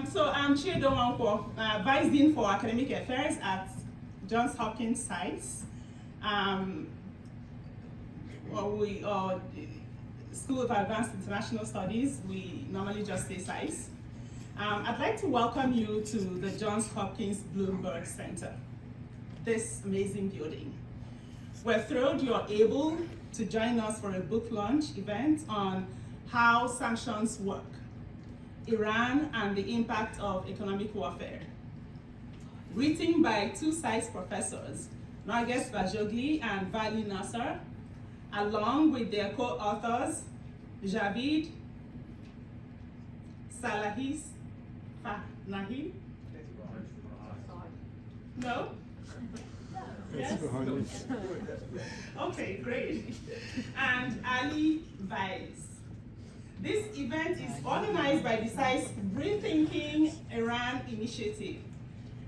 So I'm Chiedo Wankwo, Vice Dean for Academic Affairs at Johns Hopkins SAIS. School of Advanced International Studies, we normally just say SAIS. I'd like to welcome you to the Johns Hopkins Bloomberg Center, this amazing building. We're thrilled you're able to join us for a book launch event on how sanctions work, Iran and the impact of economic warfare. Written by two SAIS professors, Narges Bajoghli and Vali Nasr, along with their co-authors, Javid Salahis Fahnahi. No? Yes? Okay, great. And Ali Vaiz. This event is organized by the SAIS Rethinking Iran Initiative,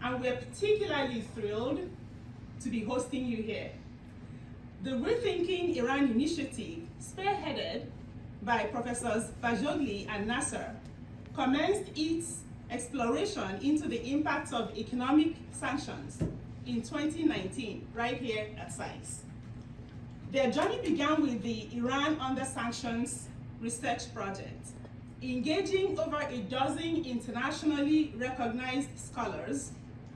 and we're particularly thrilled to be hosting you here. The Rethinking Iran Initiative, spearheaded by Professors Bajoghli and Nasr, commenced its exploration into the impacts of economic sanctions in 2019, right here at SAIS. Their journey began with the Iran Under Sanctions research project, engaging over a dozen internationally recognized scholars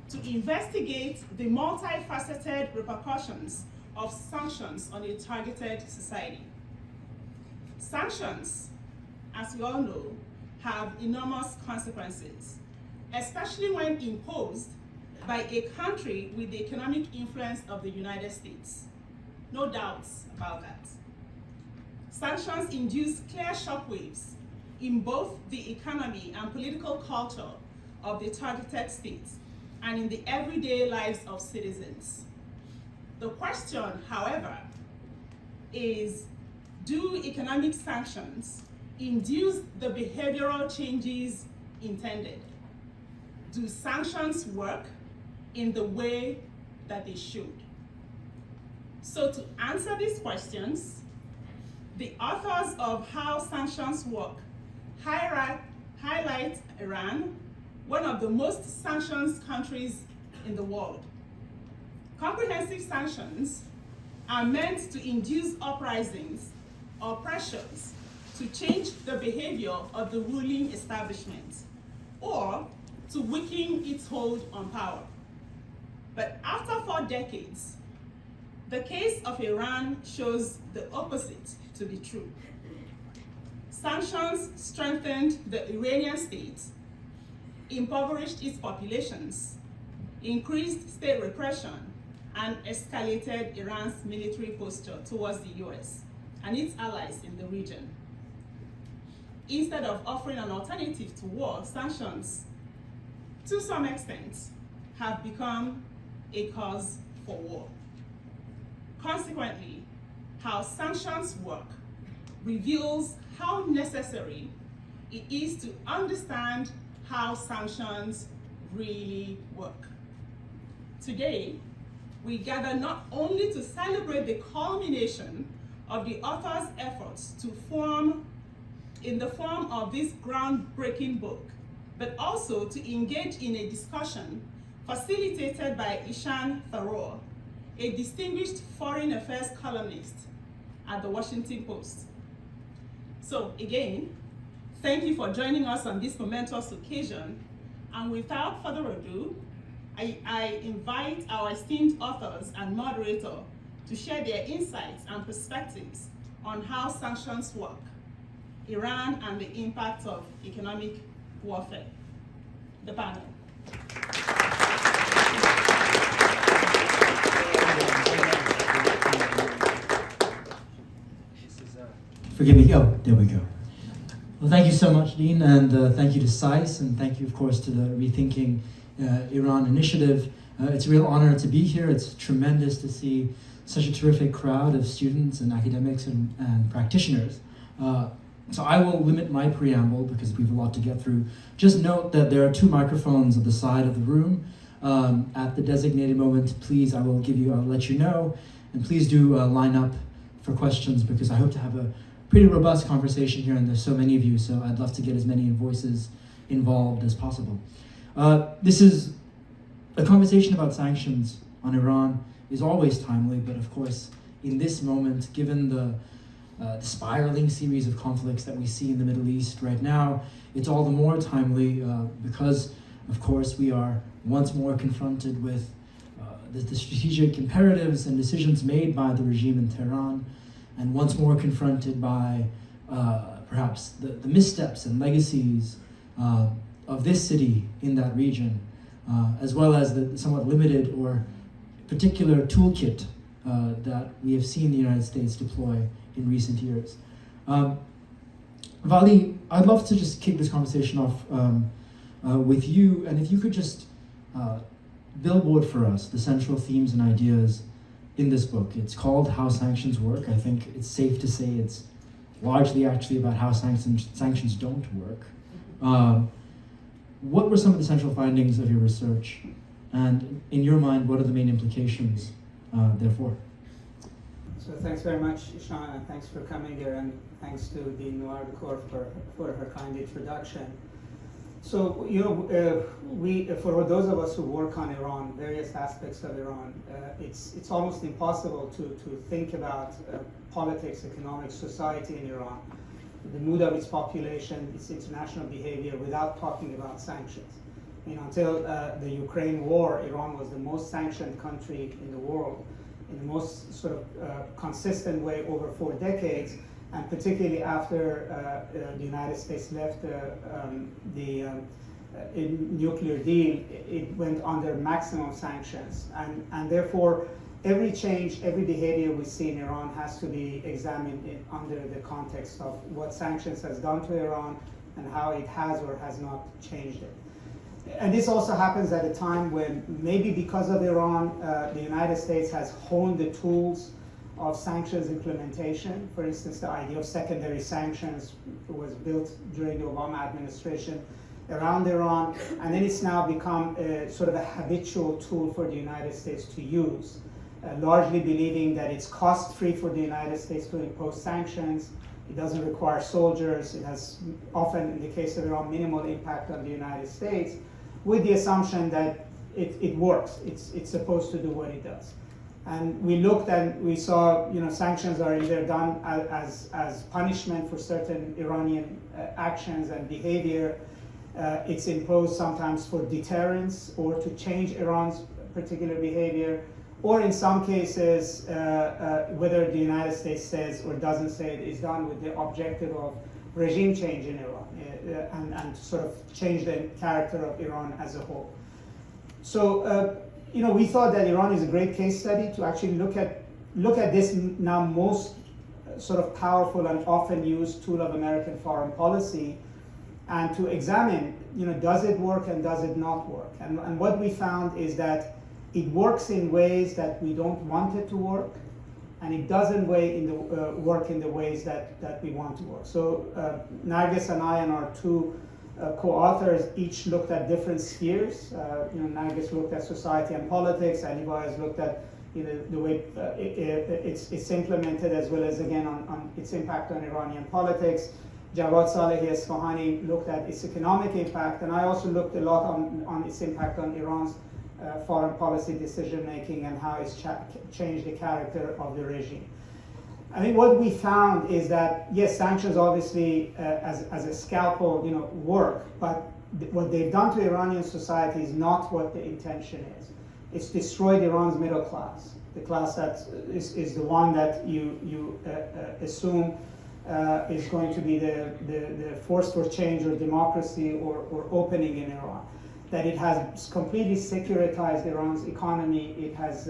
to investigate the multifaceted repercussions of sanctions on a targeted society. Sanctions, as we all know, have enormous consequences, especially when imposed by a country with the economic influence of the United States. No doubts about that. Sanctions induce clear shockwaves in both the economy and political culture of the targeted states and in the everyday lives of citizens. The question, however, is, do economic sanctions induce the behavioral changes intended? Do sanctions work in the way that they should? So to answer these questions, the authors of How Sanctions Work highlight Iran, one of the most sanctioned countries in the world. Comprehensive sanctions are meant to induce uprisings or pressures to change the behavior of the ruling establishment or to weaken its hold on power. But after 4 decades, the case of Iran shows the opposite to be true. Sanctions strengthened the Iranian state, impoverished its populations, increased state repression, and escalated Iran's military posture towards the US and its allies in the region. Instead of offering an alternative to war, sanctions, to some extent, have become a cause for war. Consequently, How Sanctions Work reveals how necessary it is to understand how sanctions really work. Today, we gather not only to celebrate the culmination of the author's efforts to form in the form of this groundbreaking book, but also to engage in a discussion facilitated by Ishaan Tharoor, a distinguished foreign affairs columnist at the Washington Post. So again, thank you for joining us on this momentous occasion. And without further ado, I invite our esteemed authors and moderator to share their insights and perspectives on how sanctions work, Iran and the impact of economic warfare. The panel. Forgive me. Oh, there we go. Well, thank you so much, Dean, and thank you to SAIS, and thank you, of course, to the Rethinking Iran Initiative. It's a real honor to be here. It's tremendous to see such a terrific crowd of students and academics and practitioners. So I will limit my preamble because we have a lot to get through. Just note that there are 2 microphones at the side of the room. At the designated moment, please, I'll let you know, and please do line up for questions because I hope to have a pretty robust conversation here, and there's so many of you, so I'd love to get as many voices involved as possible. This is a conversation about sanctions on Iran is always timely, but of course, in this moment, given the spiraling series of conflicts that we see in the Middle East right now, it's all the more timely because, of course, we are once more confronted with the strategic imperatives and decisions made by the regime in Tehran, and once more confronted by perhaps the missteps and legacies of this city in that region, as well as the somewhat limited or particular toolkit that we have seen the United States deploy in recent years. Vali, I'd love to just kick this conversation off with you, and if you could just billboard for us the central themes and ideas in this book. It's called How Sanctions Work. I think it's safe to say it's largely actually about how sanctions don't work. What were some of the central findings of your research? And in your mind, what are the main implications, therefore? So thanks very much, Ishaan, and thanks for coming here, and thanks to the Noir Decor for her kind introduction. So, for those of us who work on Iran, various aspects of Iran, it's almost impossible to think about politics, economics, society in Iran, the mood of its population, its international behavior, without talking about sanctions. I mean, until the Ukraine war, Iran was the most sanctioned country in the world, in the most sort of consistent way over 4 decades, and particularly after the United States left the nuclear deal, it went under maximum sanctions. And therefore, every change, every behavior we see in Iran has to be examined under the context of what sanctions has done to Iran and how it has or has not changed it. And this also happens at a time when maybe because of Iran, the United States has honed the tools of sanctions implementation. For instance, the idea of secondary sanctions was built during the Obama administration around Iran, and then it's now become a sort of a habitual tool for the United States to use, largely believing that it's cost-free for the United States to impose sanctions. It doesn't require soldiers. It has often, in the case of Iran, minimal impact on the United States, with the assumption that it works. It's supposed to do what it does. And we looked and we saw, sanctions are either done as punishment for certain Iranian actions and behavior. It's imposed sometimes for deterrence or to change Iran's particular behavior, or in some cases, whether the United States says or doesn't say it, is done with the objective of regime change in Iran and sort of change the character of Iran as a whole. So, we thought that Iran is a great case study to actually look at this now most sort of powerful and often used tool of American foreign policy, and to examine, does it work and does it not work? And what we found is that it works in ways that we don't want it to work, and it doesn't work in the ways that we want to work. So Narges and I and our 2 co-authors each looked at different spheres. Narges looked at society and politics, and Iba has looked at the way it's implemented, as well as, again, on its impact on Iranian politics. Jawad Salehi Esfahani looked at its economic impact, and I also looked a lot on its impact on Iran's foreign policy decision-making and how it's changed the character of the regime. I mean, what we found is that, yes, sanctions obviously, as a scalpel, work, but what they've done to Iranian society is not what the intention is. It's destroyed Iran's middle class, the class that is the one that you assume is going to be the force for change or democracy or opening in Iran. That it has completely securitized Iran's economy. It has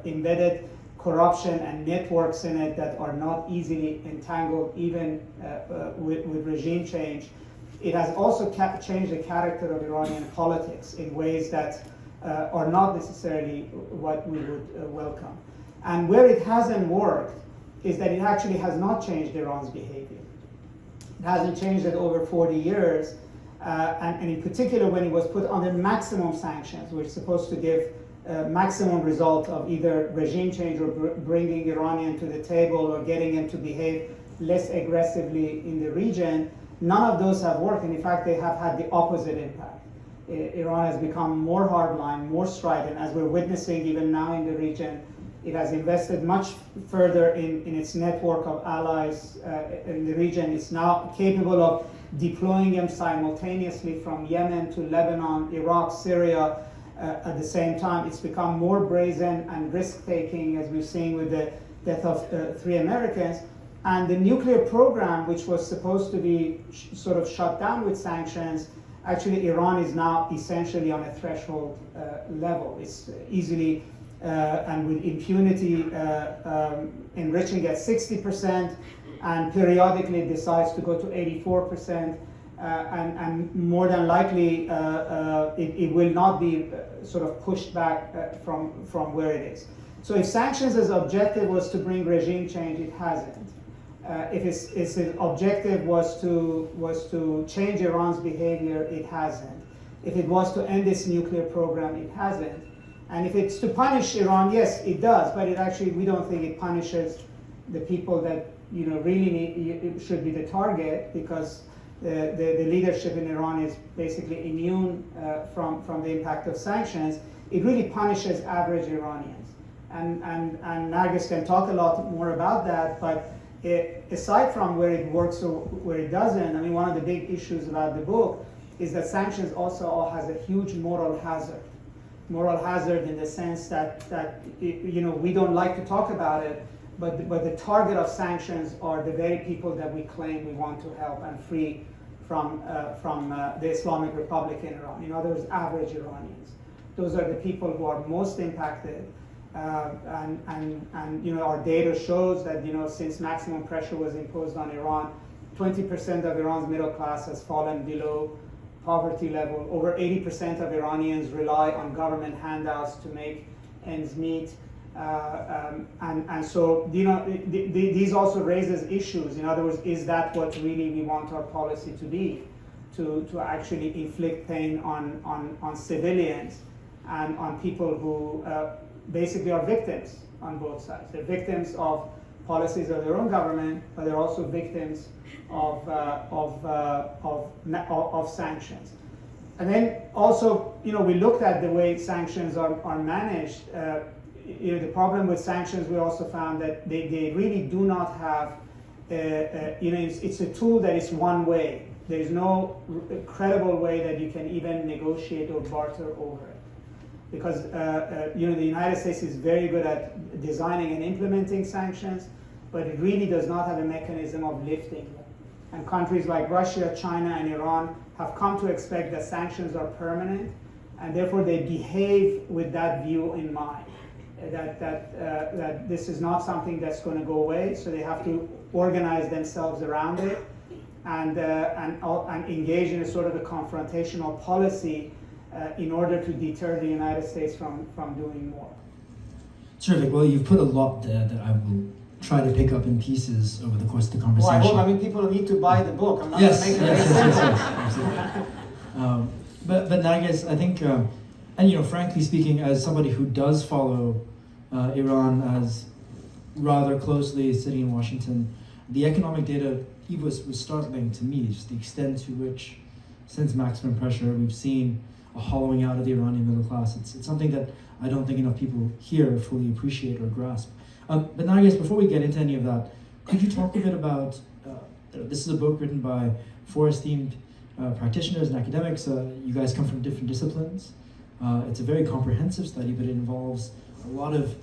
embedded corruption and networks in it that are not easily entangled even with regime change. It has also changed the character of Iranian politics in ways that are not necessarily what we would welcome. And where it hasn't worked is that it actually has not changed Iran's behavior. It hasn't changed it over 40 years, and in particular when it was put under maximum sanctions, which is supposed to give maximum result of either regime change or bringing Iranian to the table or getting him to behave less aggressively in the region. None of those have worked, and in fact, they have had the opposite impact. Iran has become more hardline, more strident, as we're witnessing even now in the region. It has invested much further in its network of allies in the region. It's now capable of deploying them simultaneously from Yemen to Lebanon, Iraq, Syria at the same time. It's become more brazen and risk-taking, as we've seen with the death of 3 Americans. And the nuclear program, which was supposed to be sort of shut down with sanctions, actually Iran is now essentially on a threshold level. It's easily and with impunity enriching at 60%, and periodically decides to go to 84%, and more than likely it will not be sort of pushed back from where it is. So if sanctions' objective was to bring regime change, it hasn't. If its objective was to change Iran's behavior, it hasn't. If it was to end its nuclear program, it hasn't. And if it's to punish Iran, yes, it does, but it actually, we don't think it punishes the people that really should be the target, because the leadership in Iran is basically immune from the impact of sanctions. It really punishes average Iranians. And Narges can talk a lot more about that, but aside from where it works or where it doesn't, I mean, one of the big issues about the book is that sanctions also has a huge moral hazard. Moral hazard in the sense that we don't like to talk about it, but the target of sanctions are the very people that we claim we want to help and free from the Islamic Republic in Iran. In other words, average Iranians. Those are the people who are most impacted. And our data shows that since maximum pressure was imposed on Iran, 20% of Iran's middle class has fallen below poverty level. Over 80% of Iranians rely on government handouts to make ends meet. And so these also raises issues. In other words, is that what really we want our policy to be? To actually inflict pain on civilians and on people who basically are victims on both sides. They're victims of policies of their own government, but they're also victims of sanctions. And then also, we looked at the way sanctions are managed. The problem with sanctions, we also found that they really do not have, it's a tool that is one way. There is no credible way that you can even negotiate or barter over it. Because the United States is very good at designing and implementing sanctions, but it really does not have a mechanism of lifting them. And countries like Russia, China, and Iran have come to expect that sanctions are permanent, and therefore they behave with that view in mind, that this is not something that's going to go away, so they have to organize themselves around it and engage in a sort of a confrontational policy in order to deter the United States from doing more. Terrific. Well, you've put a lot there that I will try to pick up in pieces over the course of the conversation. Well, I hope, people need to buy the book. I'm not going to make it very simple. Absolutely. But Narges, I think, and frankly speaking, as somebody who does follow Iran as rather closely sitting in Washington, the economic data was startling to me, just the extent to which, since maximum pressure, we've seen a hollowing out of the Iranian middle class. It's something that I don't think enough people here fully appreciate or grasp. But Narges, before we get into any of that, could you talk a bit about, this is a book written by 4 esteemed practitioners and academics. You guys come from different disciplines. It's a very comprehensive study, but it involves a lot of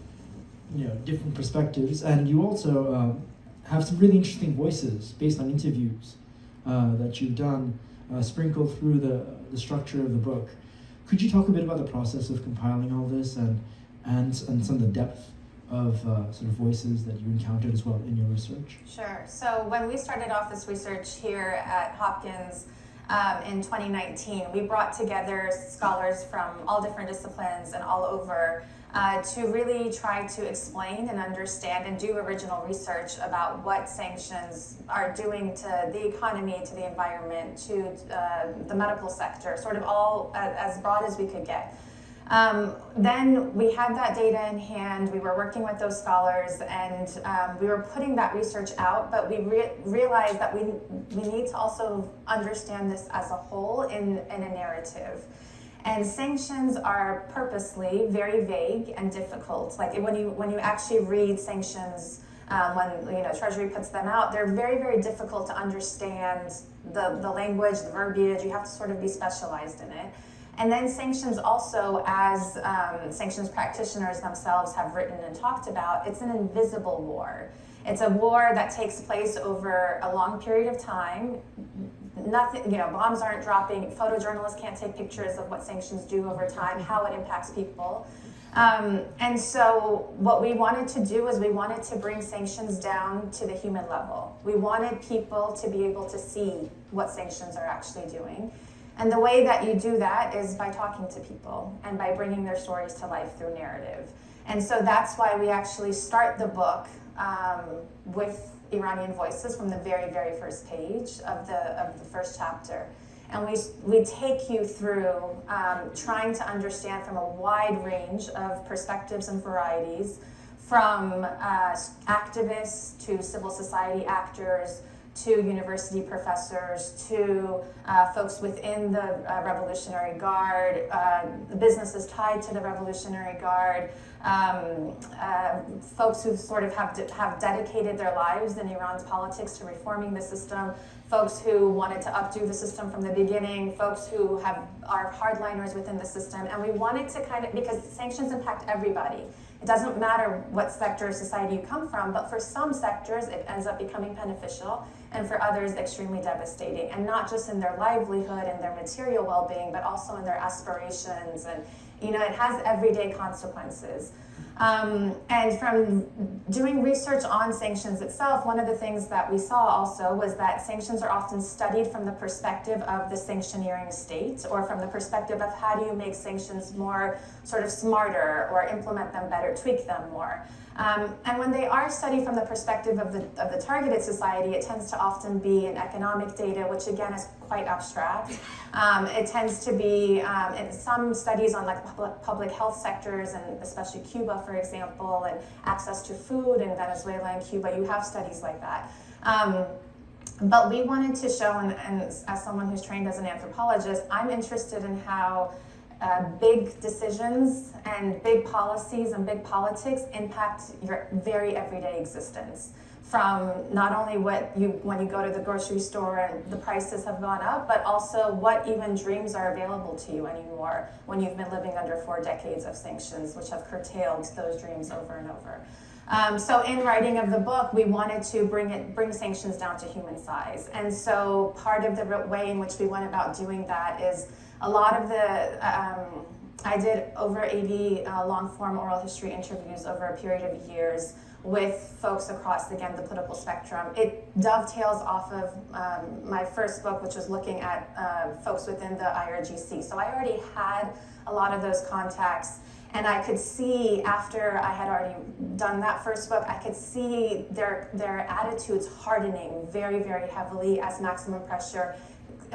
different perspectives. And you also have some really interesting voices based on interviews that you've done sprinkled through the structure of the book. Could you talk a bit about the process of compiling all this and some of the depth of sort of voices that you encountered as well in your research? Sure. So when we started off this research here at Hopkins in 2019, we brought together scholars from all different disciplines and all over to really try to explain and understand and do original research about what sanctions are doing to the economy, to the environment, to the medical sector, sort of all as broad as we could get. Then we had that data in hand, we were working with those scholars, and we were putting that research out, but we realized that we need to also understand this as a whole in a narrative. And sanctions are purposely very vague and difficult. Like when you actually read sanctions, when Treasury puts them out, they're very, very difficult to understand the language, the verbiage. You have to sort of be specialized in it. And then sanctions also, as sanctions practitioners themselves have written and talked about, it's an invisible war. It's a war that takes place over a long period of time. Nothing, bombs aren't dropping. Photojournalists can't take pictures of what sanctions do over time, how it impacts people. And so what we wanted to do is we wanted to bring sanctions down to the human level. We wanted people to be able to see what sanctions are actually doing. And the way that you do that is by talking to people and by bringing their stories to life through narrative. And so that's why we actually start the book with Iranian voices from the very, very first page of the first chapter. And we take you through trying to understand from a wide range of perspectives and varieties, from activists to civil society actors, to university professors, to folks within the Revolutionary Guard, businesses tied to the Revolutionary Guard, folks who sort of have dedicated their lives in Iran's politics to reforming the system, folks who wanted to updo the system from the beginning, folks who are hardliners within the system. And we wanted to because sanctions impact everybody. It doesn't matter what sector of society you come from, but for some sectors, it ends up becoming beneficial, and for others, extremely devastating. And not just in their livelihood and their material well-being, but also in their aspirations. And, it has everyday consequences. And from doing research on sanctions itself, one of the things that we saw also was that sanctions are often studied from the perspective of the sanctioneering state, or from the perspective of how do you make sanctions more sort of smarter, or implement them better, tweak them more. And when they are studied from the perspective of the targeted society, it tends to often be in economic data, which again is quite abstract. It tends to be in some studies on like public health sectors, and especially Cuba, for example, and access to food in Venezuela and Cuba. You have studies like that. But we wanted to show, and as someone who's trained as an anthropologist, I'm interested in how big decisions and big policies and big politics impact your very everyday existence. From not only when you go to the grocery store and the prices have gone up, but also what even dreams are available to you anymore when you've been living under 4 decades of sanctions, which have curtailed those dreams over and over. So in writing of the book, we wanted to bring sanctions down to human size. And so part of the way in which we went about doing that is a lot of I did over 80 long-form oral history interviews over a period of years with folks across, again, the political spectrum. It dovetails off of my first book, which was looking at folks within the IRGC. So I already had a lot of those contacts, and I could see, after I had already done that first book, I could see their attitudes hardening very, very heavily as maximum pressure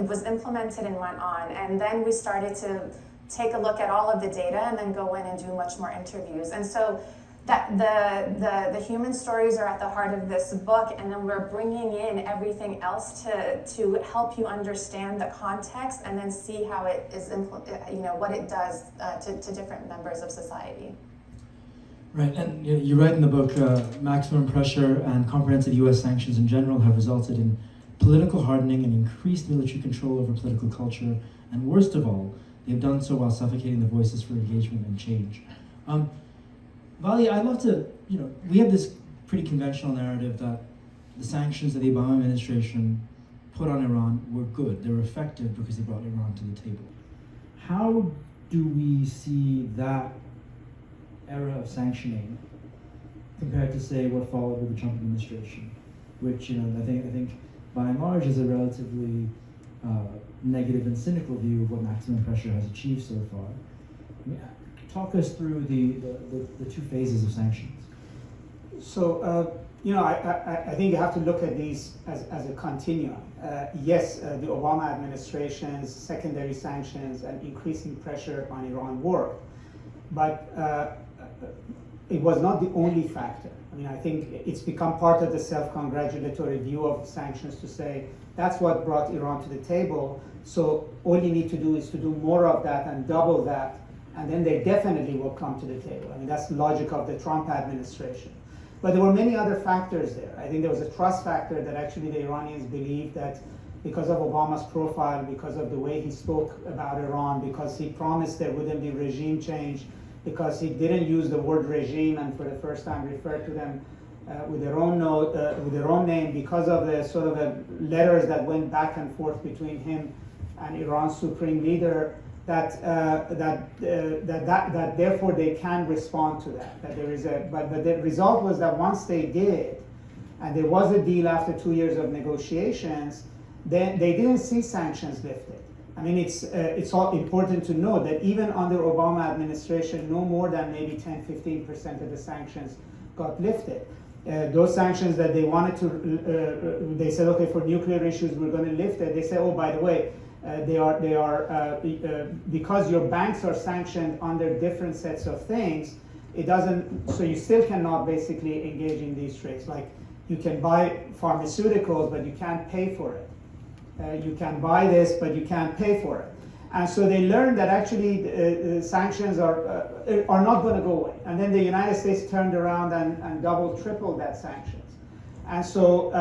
was implemented and went on. And then we started to take a look at all of the data and then go in and do much more interviews. And so that the human stories are at the heart of this book, and then we're bringing in everything else to help you understand the context and then see how it is, what it does to different members of society. Right, and you write in the book, maximum pressure and comprehensive U.S. sanctions in general have resulted in political hardening and increased military control over political culture, and worst of all, they've done so while suffocating the voices for engagement and change. Vali, I'd love to, we have this pretty conventional narrative that the sanctions that the Obama administration put on Iran were good. They were effective because they brought Iran to the table. How do we see that era of sanctioning compared to, say, what followed with the Trump administration, which, I think by and large is a relatively negative and cynical view of what maximum pressure has achieved so far. Talk us through the 2 phases of sanctions. So, I think you have to look at these as a continuum. Yes, the Obama administration's secondary sanctions and increasing pressure on Iran worked. but it was not the only factor. I mean, I think it's become part of the self-congratulatory view of sanctions to say that's what brought Iran to the table, so all you need to do is to do more of that and double that, and then they definitely will come to the table. I mean, that's the logic of the Trump administration. But there were many other factors there. I think there was a trust factor that actually the Iranians believed that because of Obama's profile, because of the way he spoke about Iran, because he promised there wouldn't be regime change, because he didn't use the word regime and for the first time referred to them with their own name, because of the sort of letters that went back and forth between him and Iran's supreme leader, that therefore they can respond to that. That there is but the result was that once they did, and there was a deal after 2 years of negotiations, then they didn't see sanctions lifted. I mean, it's all important to note that even under Obama administration, no more than maybe 10-15% of the sanctions got lifted. Those sanctions that they wanted to, they said, okay, for nuclear issues, we're going to lift it. They say, oh, by the way, because your banks are sanctioned under different sets of things, it doesn't, so you still cannot basically engage in these trades. Like, you can buy pharmaceuticals, but you can't pay for it. You can buy this, but you can't pay for it. And so they learned that actually sanctions are not going to go away. And then the United States turned around and doubled, tripled that sanctions. And so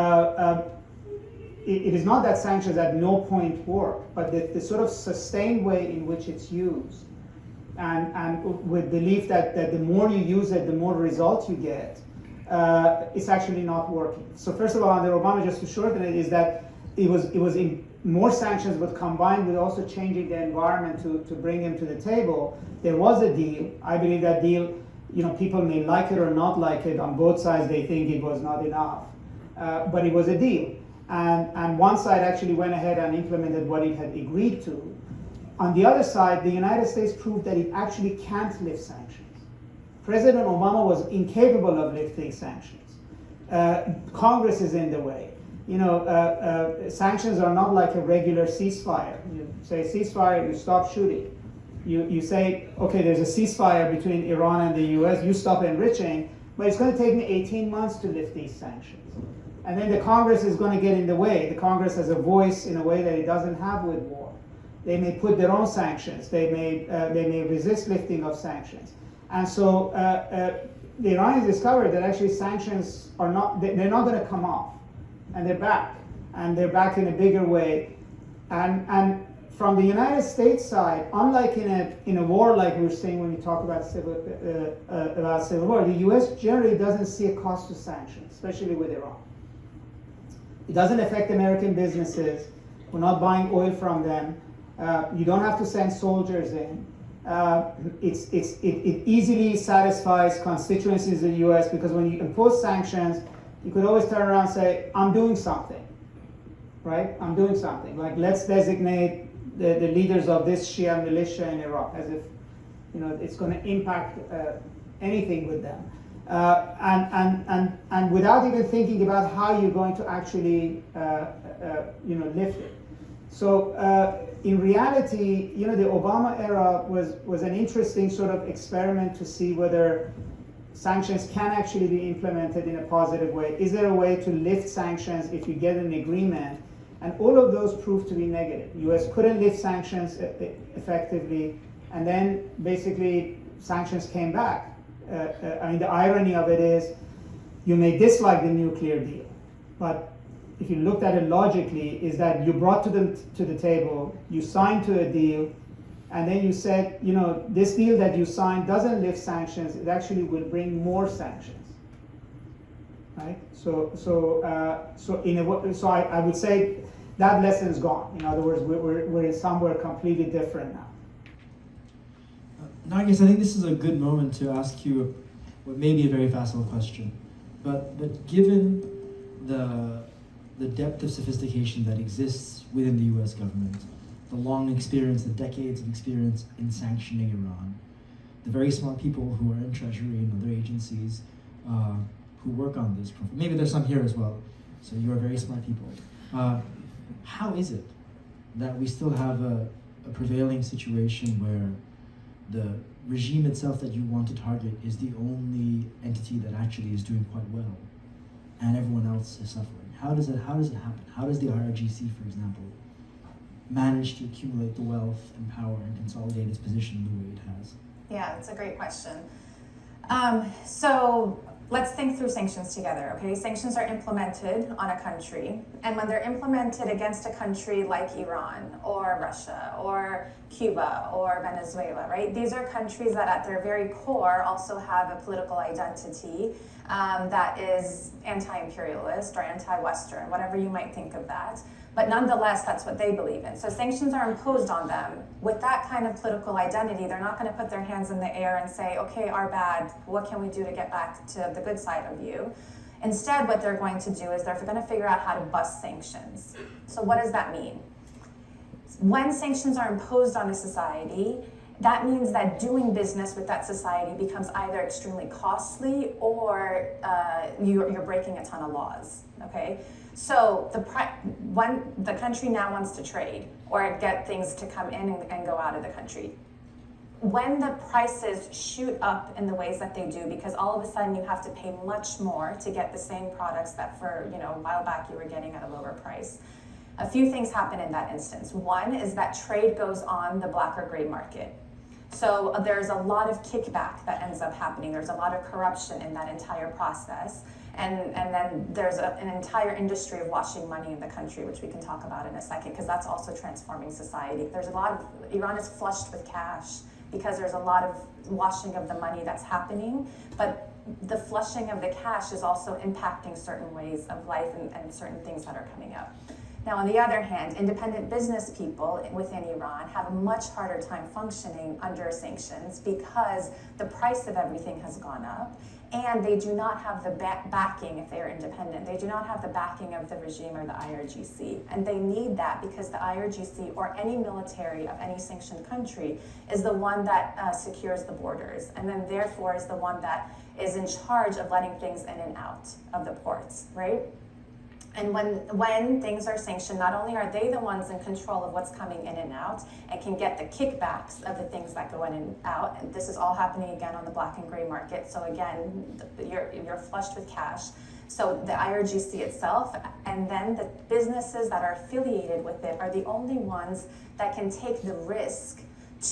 it is not that sanctions at no point work, but the sort of sustained way in which it's used, and with belief that the more you use it, the more results you get, it's actually not working. So first of all, under Obama, just to shorten it, is that it was in more sanctions, but combined with also changing the environment to bring him to the table. There was a deal. I believe that deal, people may like it or not like it. On both sides, they think it was not enough. But it was a deal. And one side actually went ahead and implemented what it had agreed to. On the other side, the United States proved that it actually can't lift sanctions. President Obama was incapable of lifting sanctions. Congress is in the way. Sanctions are not like a regular ceasefire. You say ceasefire, you stop shooting. You say, okay, there's a ceasefire between Iran and the US, you stop enriching, but it's going to take me 18 months to lift these sanctions. And then the Congress is going to get in the way. The Congress has a voice in a way that it doesn't have with war. They may put their own sanctions. They may resist lifting of sanctions. And so the Iranians discovered that actually sanctions are not, they're not going to come off. And they're back. And they're back in a bigger way. And from the United States side, unlike in a war like we were saying when we talk about civil war, the US generally doesn't see a cost to sanctions, especially with Iran. It doesn't affect American businesses. We're not buying oil from them. You don't have to send soldiers in. It easily satisfies constituencies in the US, because when you impose sanctions, you could always turn around and say, I'm doing something, right? I'm doing something. Like, let's designate the leaders of this Shia militia in Iraq, as if it's going to impact anything with them. And without even thinking about how you're going to actually lift it. So in reality, the Obama era was an interesting sort of experiment to see whether sanctions can actually be implemented in a positive way. Is there a way to lift sanctions if you get an agreement? And all of those proved to be negative. US couldn't lift sanctions effectively, and then basically sanctions came back. I mean, the irony of it is, you may dislike the nuclear deal, but if you looked at it logically, is that you brought to the table, you signed to a deal, and then you said, this deal that you signed doesn't lift sanctions, it actually will bring more sanctions, right? So I would say that lesson's gone. In other words, we're in somewhere completely different now. Narges, I think this is a good moment to ask you what may be a very facile question, but given the depth of sophistication that exists within the US government, the long experience, the decades of experience in sanctioning Iran, the very smart people who are in Treasury and other agencies who work on this, maybe there's some here as well, so you're very smart people. How is it that we still have a prevailing situation where the regime itself that you want to target is the only entity that actually is doing quite well, and everyone else is suffering? How does it happen? How does the IRGC, for example, manage to accumulate the wealth and power and consolidate its position the way it has? Yeah, that's a great question. So let's think through sanctions together, okay? Sanctions are implemented on a country, and when they're implemented against a country like Iran or Russia or Cuba or Venezuela, right? These are countries that at their very core also have a political identity that is anti-imperialist or anti-Western, whatever you might think of that. But nonetheless, that's what they believe in. So sanctions are imposed on them. With that kind of political identity, they're not going to put their hands in the air and say, okay, our bad, what can we do to get back to the good side of you? Instead, what they're going to do is they're going to figure out how to bust sanctions. So what does that mean? When sanctions are imposed on a society, that means that doing business with that society becomes either extremely costly or you're breaking a ton of laws, okay? So when the country now wants to trade or get things to come in and go out of the country, when the prices shoot up in the ways that they do, because all of a sudden you have to pay much more to get the same products that for, a while back you were getting at a lower price, a few things happen in that instance. One is that trade goes on the black or gray market. So there's a lot of kickback that ends up happening. There's a lot of corruption in that entire process. And then there's an entire industry of washing money in the country, which we can talk about in a second, because that's also transforming society. Iran is flushed with cash because there's a lot of washing of the money that's happening, but the flushing of the cash is also impacting certain ways of life and certain things that are coming up. Now, on the other hand, independent business people within Iran have a much harder time functioning under sanctions because the price of everything has gone up, and they do not have the backing, if they are independent, they do not have the backing of the regime or the IRGC. And they need that because the IRGC or any military of any sanctioned country is the one that secures the borders, and then therefore is the one that is in charge of letting things in and out of the ports, right? And when things are sanctioned, not only are they the ones in control of what's coming in and out and can get the kickbacks of the things that go in and out, and this is all happening again on the black and gray market. So again, you're flushed with cash. So the IRGC itself and then the businesses that are affiliated with it are the only ones that can take the risk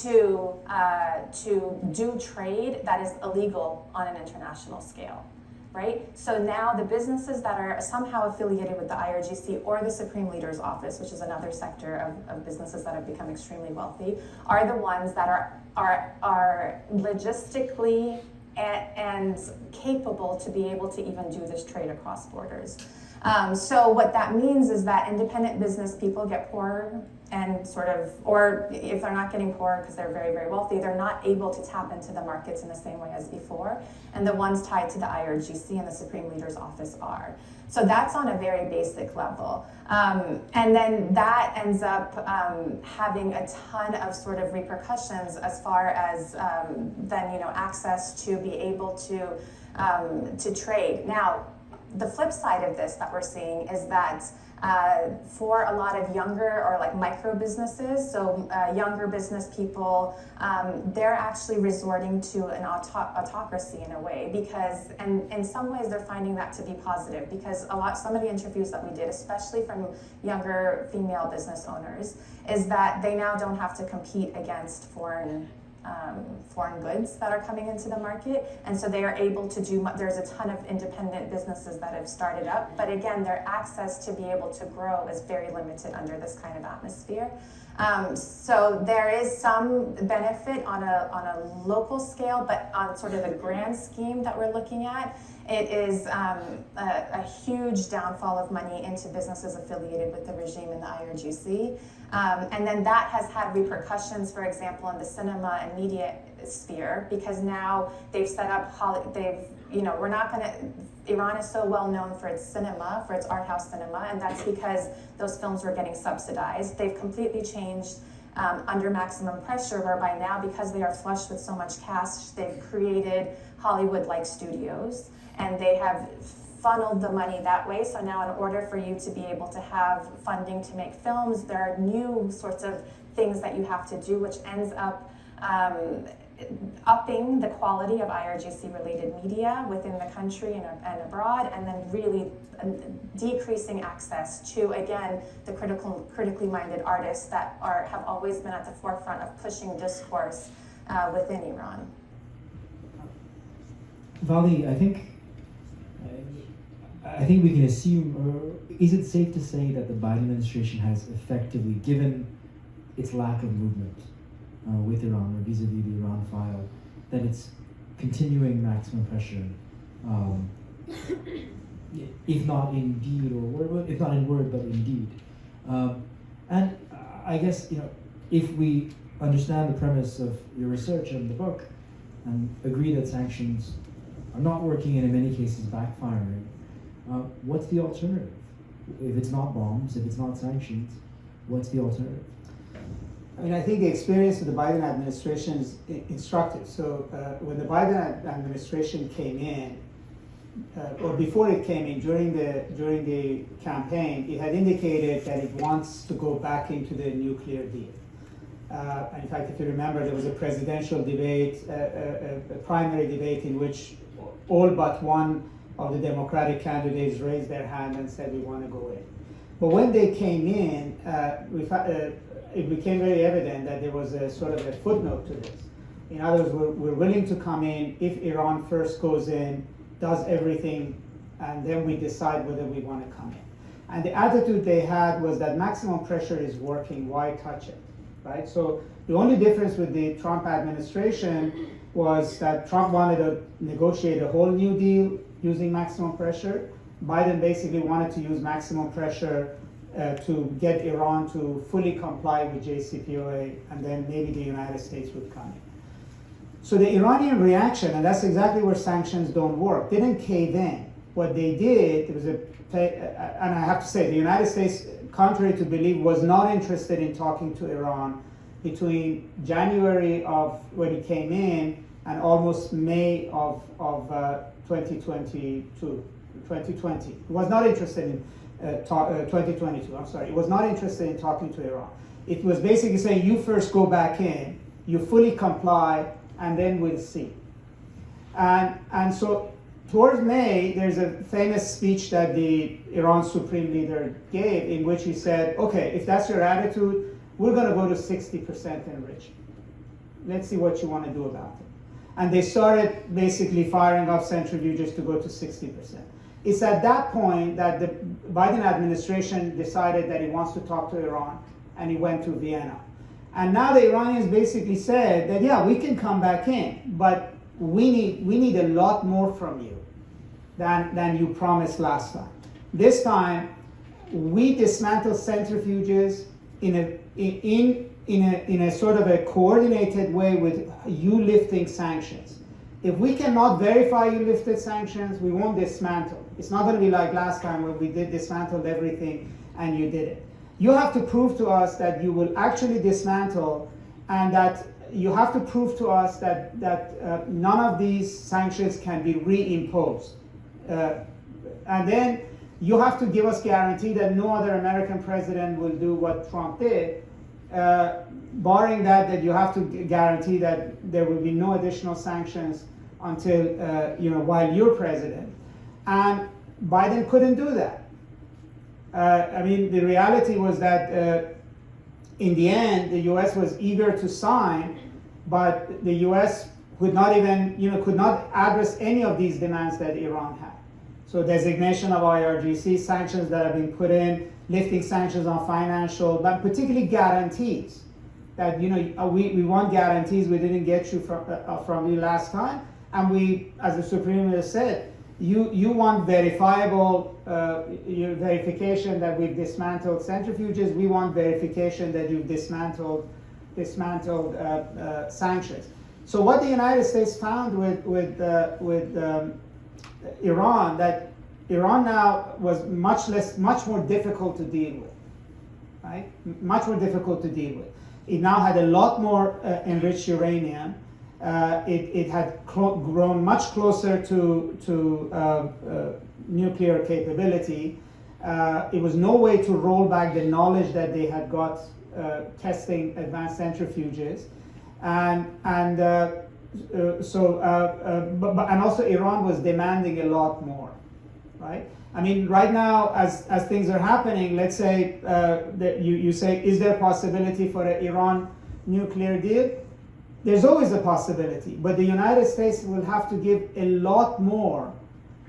to do trade that is illegal on an international scale. Right? So now the businesses that are somehow affiliated with the IRGC or the Supreme Leader's Office, which is another sector of businesses that have become extremely wealthy, are the ones that are logistically and capable to be able to even do this trade across borders. So what that means is that independent business people get poorer and or if they're not getting poorer because they're very, very wealthy, they're not able to tap into the markets in the same way as before. And the ones tied to the IRGC and the Supreme Leader's Office are. So that's on a very basic level. And then that ends up having a ton of sort of repercussions as far as then, access to be able to trade. Now, the flip side of this that we're seeing is that for a lot of younger or like micro businesses, so younger business people, they're actually resorting to an autocracy in a way because, and in some ways they're finding that to be positive because some of the interviews that we did, especially from younger female business owners, is that they now don't have to compete against foreign goods that are coming into the market, and so they are able to do. There's a ton of independent businesses that have started up, but again, their access to be able to grow is very limited under this kind of atmosphere. So there is some benefit on a local scale, but on sort of the grand scheme that we're looking at, it is a huge downfall of money into businesses affiliated with the regime and the IRGC. And then that has had repercussions, for example, in the cinema and media sphere, because now they've set up, we're not going to, Iran is so well known for its cinema, for its art house cinema, and that's because those films were getting subsidized. They've completely changed under maximum pressure, whereby now, because they are flushed with so much cash, they've created Hollywood-like studios, and they have funneled the money that way. So now in order for you to be able to have funding to make films, there are new sorts of things that you have to do, which ends up upping the quality of IRGC-related media within the country and abroad, and then really decreasing access to, again, the critically minded artists that have always been at the forefront of pushing discourse within Iran. Vali, I think we can assume, or is it safe to say that the Biden administration has effectively, given its lack of movement with Iran or vis-a-vis the Iran file, that it's continuing maximum pressure, if not in deed or word, if not in word but in deed. And I guess, if we understand the premise of your research and the book and agree that sanctions are not working and in many cases backfiring, what's the alternative? If it's not bombs, if it's not sanctions, what's the alternative? I mean, I think the experience of the Biden administration is instructive. So when the Biden administration came in, or before it came in, during the campaign, it had indicated that it wants to go back into the nuclear deal. And in fact, if you remember, there was a presidential debate, a primary debate in which all but one of the Democratic candidates raised their hand and said, we want to go in. But when they came in, it became very evident that there was a sort of a footnote to this. In other words, we're willing to come in if Iran first goes in, does everything, and then we decide whether we want to come in. And the attitude they had was that maximum pressure is working, why touch it, right? So the only difference with the Trump administration was that Trump wanted to negotiate a whole new deal using maximum pressure. Biden basically wanted to use maximum pressure to get Iran to fully comply with JCPOA, and then maybe the United States would come in. So the Iranian reaction, and that's exactly where sanctions don't work, didn't cave in. What they did, and I have to say, the United States, contrary to belief, was not interested in talking to Iran between January of when it came in and almost May of 2020. It was not interested in 2022, I'm sorry. It was not interested in talking to Iran. It was basically saying, you first go back in, you fully comply, and then we'll see. And so towards May, there's a famous speech that the Iran supreme leader gave in which he said, okay, if that's your attitude, we're going to go to 60% enrichment. Let's see what you want to do about it. And they started basically firing off centrifuges to go to 60%. It's at that point that the Biden administration decided that he wants to talk to Iran, and he went to Vienna. And now the Iranians basically said that, yeah, we can come back in, but we need a lot more from you than you promised last time. This time, we dismantle centrifuges in a sort of a coordinated way with you lifting sanctions. If we cannot verify you lifted sanctions, we won't dismantle. It's not going to be like last time where we dismantled everything and you did it. You have to prove to us that you will actually dismantle, and that you have to prove to us that none of these sanctions can be reimposed. And then you have to give us guarantee that no other American president will do what Trump did. Barring that you have to guarantee that there will be no additional sanctions until while you're president. And Biden couldn't do that. I mean, the reality was that in the end, the U.S. was eager to sign, but the U.S. could not address any of these demands that Iran had. So designation of IRGC, sanctions that have been put in, lifting sanctions on financial, but particularly guarantees. That we want guarantees we didn't get you from you last time, and we, as the Supreme Court said, you want verifiable verification that we've dismantled centrifuges. We want verification that you've dismantled sanctions. So what the United States found with Iran, that Iran now was much more difficult to deal with, right? Much more difficult to deal with. It now had a lot more enriched uranium. It had grown much closer to nuclear capability. It was no way to roll back the knowledge that they had got testing advanced centrifuges. and also Iran was demanding a lot more, right? I mean, right now, as things are happening, let's say that you say, is there a possibility for an Iran nuclear deal? There's always a possibility, but the United States will have to give a lot more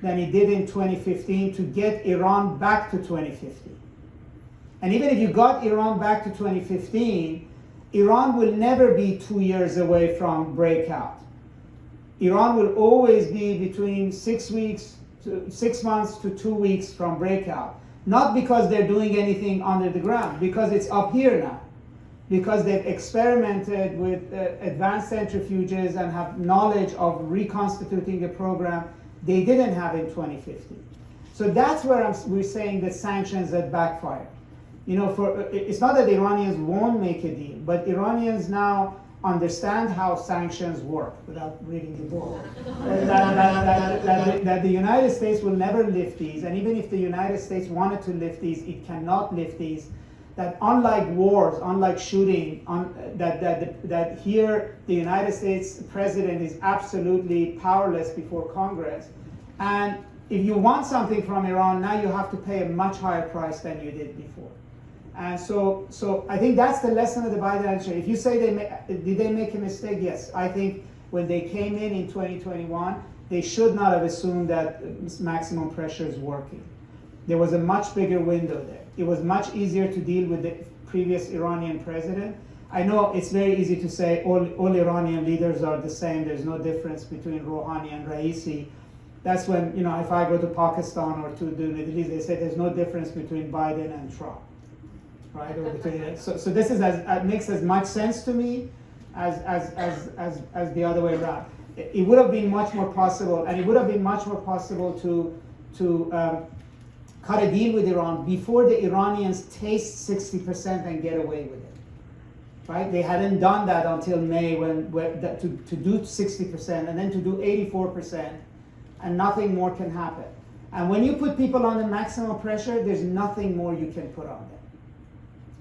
than it did in 2015 to get Iran back to 2015. And even if you got Iran back to 2015, Iran will never be 2 years away from breakout. Iran will always be between 6 months to 2 weeks from breakout. Not because they're doing anything under the ground, because it's up here now. Because they've experimented with advanced centrifuges and have knowledge of reconstituting a program they didn't have in 2015. So that's where we're saying that sanctions had backfired. You know, it's not that the Iranians won't make a deal, but Iranians now understand how sanctions work, without reading the book. that the United States will never lift these, and even if the United States wanted to lift these, it cannot lift these. That unlike wars, unlike shooting, that here the United States president is absolutely powerless before Congress. And if you want something from Iran, now you have to pay a much higher price than you did before. And so I think that's the lesson of the Biden administration. If you say did they make a mistake? Yes. I think when they came in 2021, they should not have assumed that maximum pressure is working. There was a much bigger window there. It was much easier to deal with the previous Iranian president. I know it's very easy to say all Iranian leaders are the same. There's no difference between Rouhani and Raisi. That's when, you know, if I go to Pakistan or to the Middle East, they say there's no difference between Biden and Trump, right? Or between, so this is makes as much sense to me as the other way around. It would have been much more possible, and it would have been much more possible to cut a deal with Iran before the Iranians taste 60% and get away with it, right? They hadn't done that until May to do 60% and then to do 84%, and nothing more can happen. And when you put people under maximum pressure, there's nothing more you can put on them,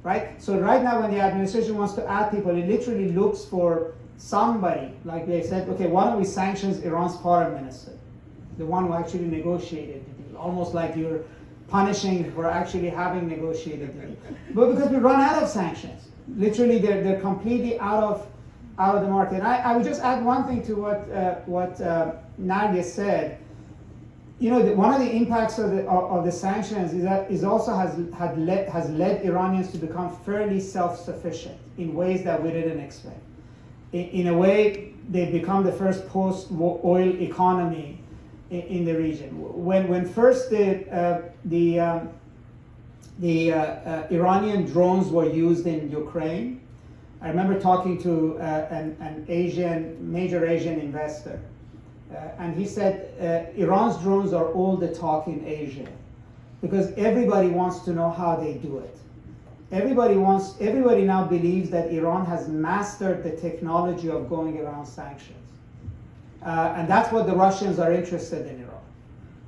right? So right now when the administration wants to add people, it literally looks for somebody, like they said, okay, why don't we sanction Iran's foreign minister, the one who actually negotiated the deal, almost like you're punishing for actually having negotiated the deal. But because we run out of sanctions. Literally, they're completely out of the market. I would just add one thing to what Narges said. You know, one of the impacts of the sanctions is that it also has led Iranians to become fairly self-sufficient in ways that we didn't expect. In a way, they've become the first post-oil economy in the region. When first the Iranian drones were used in Ukraine, I remember talking to an major Asian investor, and he said Iran's drones are all the talk in Asia because everybody wants to know how they do it. Everybody now believes that Iran has mastered the technology of going around sanctions. And that's what the Russians are interested in Iran.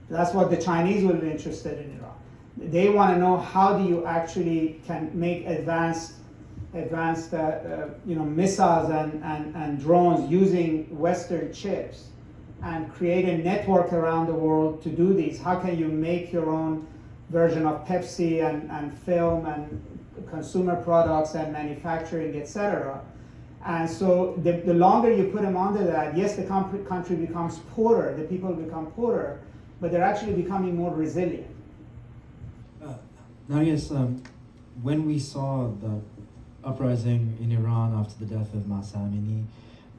That's what the Chinese will be interested in Iran. They want to know how do you actually can make advanced missiles and drones using Western chips and create a network around the world to do these. How can you make your own version of Pepsi and film and consumer products and manufacturing, etc.? And so the longer you put them under that, yes, the country becomes poorer, the people become poorer, but they're actually becoming more resilient. Narges, when we saw the uprising in Iran after the death of Mahsa Amini,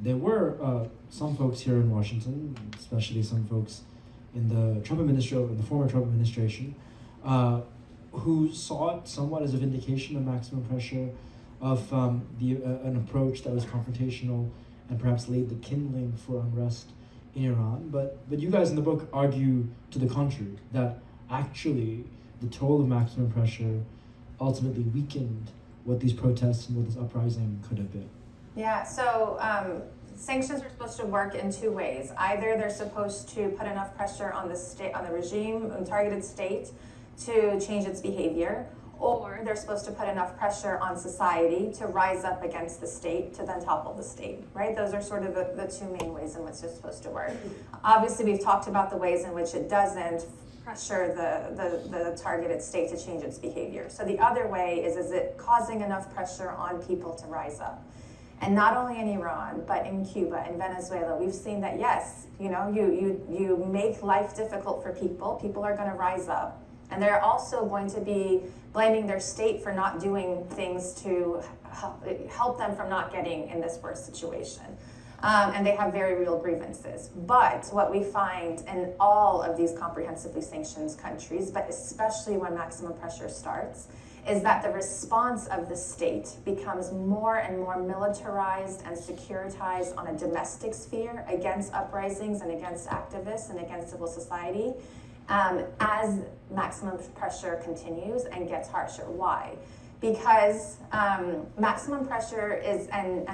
there were some folks here in Washington, especially some folks in the former Trump administration, who saw it somewhat as a vindication of maximum pressure, of an approach that was confrontational and perhaps laid the kindling for unrest in Iran. But you guys in the book argue to the contrary, that actually the toll of maximum pressure ultimately weakened what these protests and what this uprising could have been. Yeah, so sanctions are supposed to work in two ways. Either they're supposed to put enough pressure on the state, on the regime, on the targeted state, to change its behavior, or they're supposed to put enough pressure on society to rise up against the state to then topple the state, right? Those are sort of the two main ways in which it's supposed to work. Obviously, we've talked about the ways in which it doesn't pressure the targeted state to change its behavior. So the other way is it causing enough pressure on people to rise up? And not only in Iran, but in Cuba, in Venezuela, we've seen that, yes, you know, you make life difficult for people, people are going to rise up. And they're also going to be blaming their state for not doing things to help them from not getting in this worse situation. And they have very real grievances. But what we find in all of these comprehensively sanctioned countries, but especially when maximum pressure starts, is that the response of the state becomes more and more militarized and securitized on a domestic sphere against uprisings and against activists and against civil society as maximum pressure continues and gets harsher. Why? Because maximum pressure and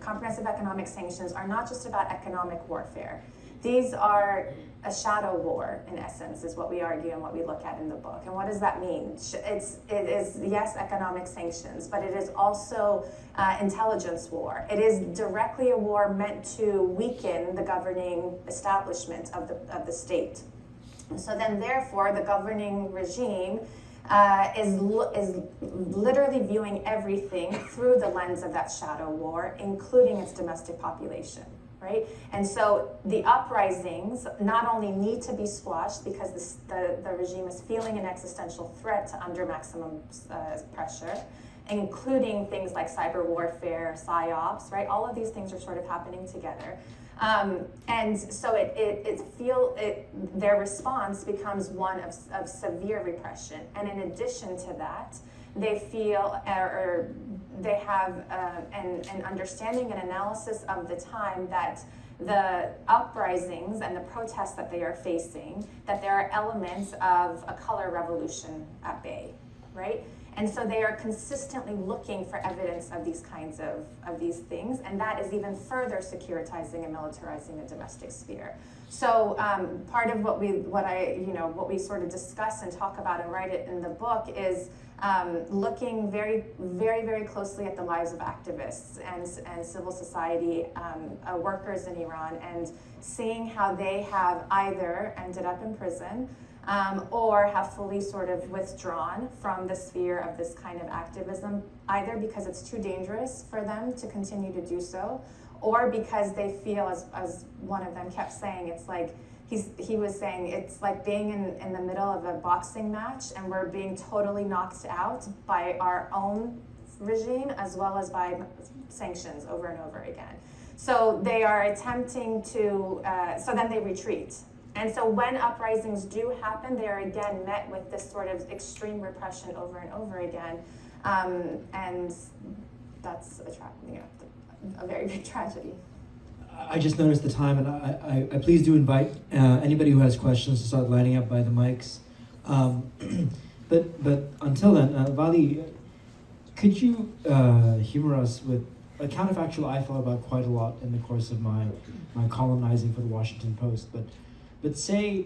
comprehensive economic sanctions are not just about economic warfare. These are a shadow war, in essence, is what we argue and what we look at in the book. And what does that mean? It is, yes, economic sanctions, but it is also intelligence war. It is directly a war meant to weaken the governing establishment of the state. So then, therefore, the governing regime is literally viewing everything through the lens of that shadow war, including its domestic population, right? And so the uprisings not only need to be squashed because the regime is feeling an existential threat to under maximum pressure, including things like cyber warfare, psyops, right? All of these things are sort of happening together. And so their response becomes one of severe repression. And in addition to that, they feel, or they have an understanding and analysis of the time that the uprisings and the protests that they are facing, that there are elements of a color revolution at bay, right? And so they are consistently looking for evidence of these kinds of these things, and that is even further securitizing and militarizing the domestic sphere. So part of what we sort of discuss and talk about and write it in the book is looking very, very, very closely at the lives of activists and civil society workers in Iran, and seeing how they have either ended up in prison or have fully sort of withdrawn from the sphere of this kind of activism, either because it's too dangerous for them to continue to do so, or because they feel, as one of them kept saying, it's like, he was saying, it's like being in the middle of a boxing match and we're being totally knocked out by our own regime as well as by sanctions over and over again. So they are attempting to, so then they retreat. And so when uprisings do happen, they are again met with this sort of extreme repression over and over again. And that's a very big tragedy. I just noticed the time, and I please do invite anybody who has questions to start lining up by the mics. But until then, Vali, could you humor us with a counterfactual I thought about quite a lot in the course of my columnizing for the Washington Post, but say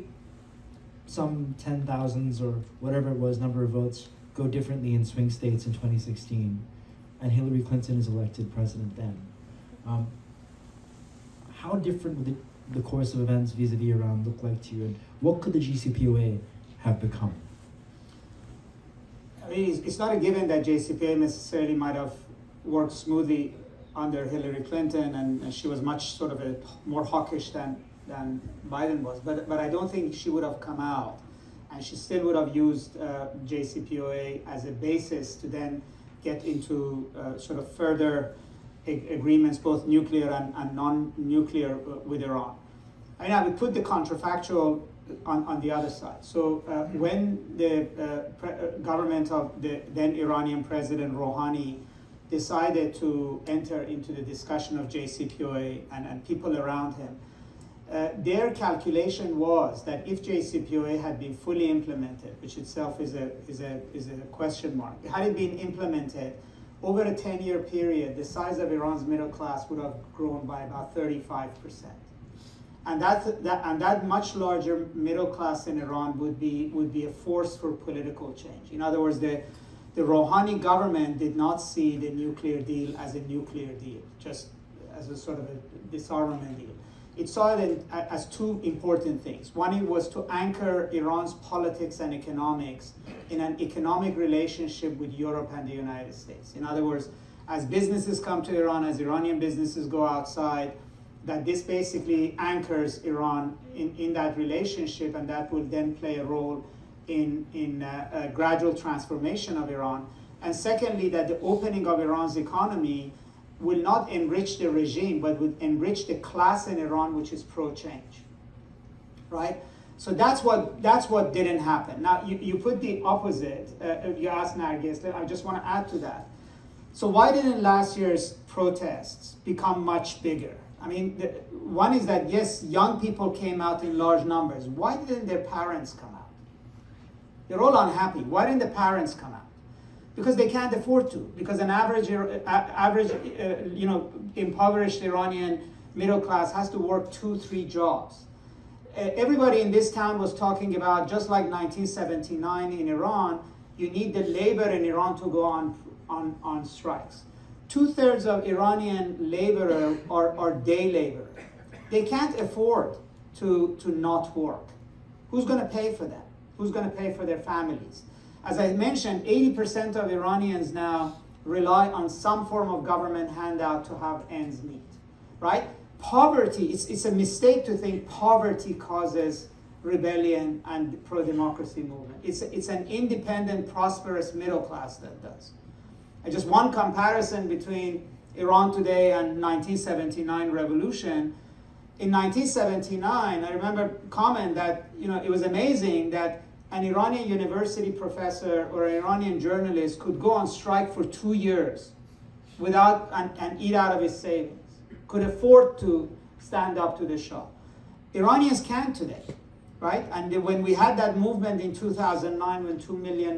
some 10,000s or whatever it was, number of votes go differently in swing states in 2016, and Hillary Clinton is elected president then. How different would the course of events vis-a-vis Iran look like to you, and what could the JCPOA have become? I mean, it's not a given that JCPOA necessarily might have worked smoothly under Hillary Clinton, and she was much sort of more hawkish than Biden was. But I don't think she would have come out, and she still would have used JCPOA as a basis to then get into sort of further agreements, both nuclear and non-nuclear with Iran. I mean, I would put the counterfactual on the other side. So when the government of the then Iranian President Rouhani decided to enter into the discussion of JCPOA and people around him, their calculation was that if JCPOA had been fully implemented, which itself is a question mark, had it been implemented over a 10-year period, the size of Iran's middle class would have grown by about 35%. And that much larger middle class in Iran would be a force for political change. In other words, the the Rouhani government did not see the nuclear deal as a nuclear deal, just as a sort of a disarmament deal. It saw it as two important things. One, it was to anchor Iran's politics and economics in an economic relationship with Europe and the United States. In other words, as businesses come to Iran, as Iranian businesses go outside, that this basically anchors Iran in that relationship, and that will then play a role in a gradual transformation of Iran. And secondly, that the opening of Iran's economy will not enrich the regime, but would enrich the class in Iran, which is pro-change, right? So that's what didn't happen. Now, you put the opposite. You asked Narges. I just want to add to that. So why didn't last year's protests become much bigger? I mean, one is that, yes, young people came out in large numbers. Why didn't their parents come out? They're all unhappy. Why didn't the parents come out? Because they can't afford to. Because an average impoverished Iranian middle class has to work 2-3 jobs. Everybody in this town was talking about, just like 1979 in Iran, you need the labor in Iran to go on strikes. 2/3 of Iranian laborers are day laborers. They can't afford to not work. Who's going to pay for that? Who's going to pay for their families? As I mentioned, 80% of Iranians now rely on some form of government handout to have ends meet, right? Poverty, it's a mistake to think poverty causes rebellion and pro-democracy movement. It's an independent, prosperous middle class that does. And just one comparison between Iran today and 1979 revolution. In 1979, I remember a comment that, it was amazing that an Iranian university professor or an Iranian journalist could go on strike for 2 years without and eat out of his savings, could afford to stand up to the Shah. Iranians can't today, right? And when we had that movement in 2009, when 2 million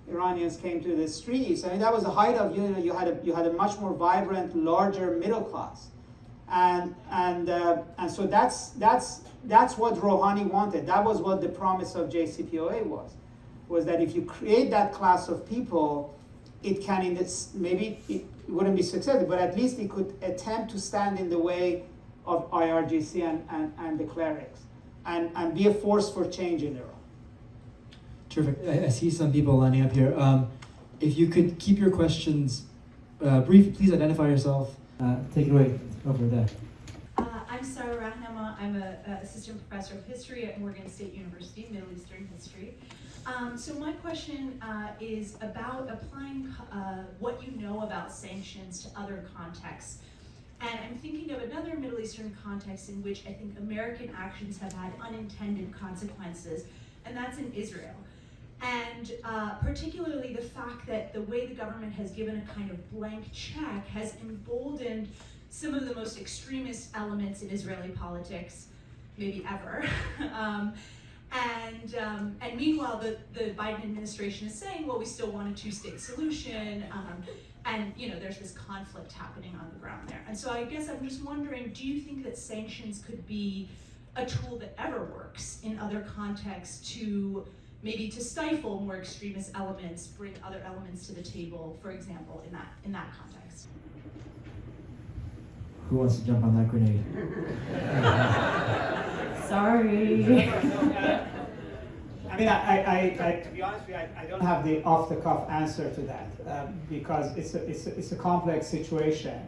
Iranians came to the streets, I mean, that was the height of, you had a much more vibrant, larger middle class. And so that's what Rouhani wanted. That was what the promise of JCPOA was that if you create that class of people, it can, maybe it wouldn't be successful, but at least it could attempt to stand in the way of IRGC and the clerics and be a force for change in Iran. Terrific. I see some people lining up here. If you could keep your questions brief, please identify yourself. Take it away over there. I'm Sarah Rahnama. I'm an assistant professor of history at Morgan State University, Middle Eastern history. So my question is about applying what you know about sanctions to other contexts. And I'm thinking of another Middle Eastern context in which I think American actions have had unintended consequences, and that's in Israel. And particularly the fact that the way the government has given a kind of blank check has emboldened some of the most extremist elements in Israeli politics, maybe ever. And meanwhile, the Biden administration is saying, well, we still want a two-state solution, and there's this conflict happening on the ground there. And so I guess I'm just wondering, do you think that sanctions could be a tool that ever works in other contexts to maybe to stifle more extremist elements, bring other elements to the table, for example, in that context? Who wants to jump on that grenade? Sorry. I mean, I to be honest with you, I don't have the off-the-cuff answer to that because it's a complex situation,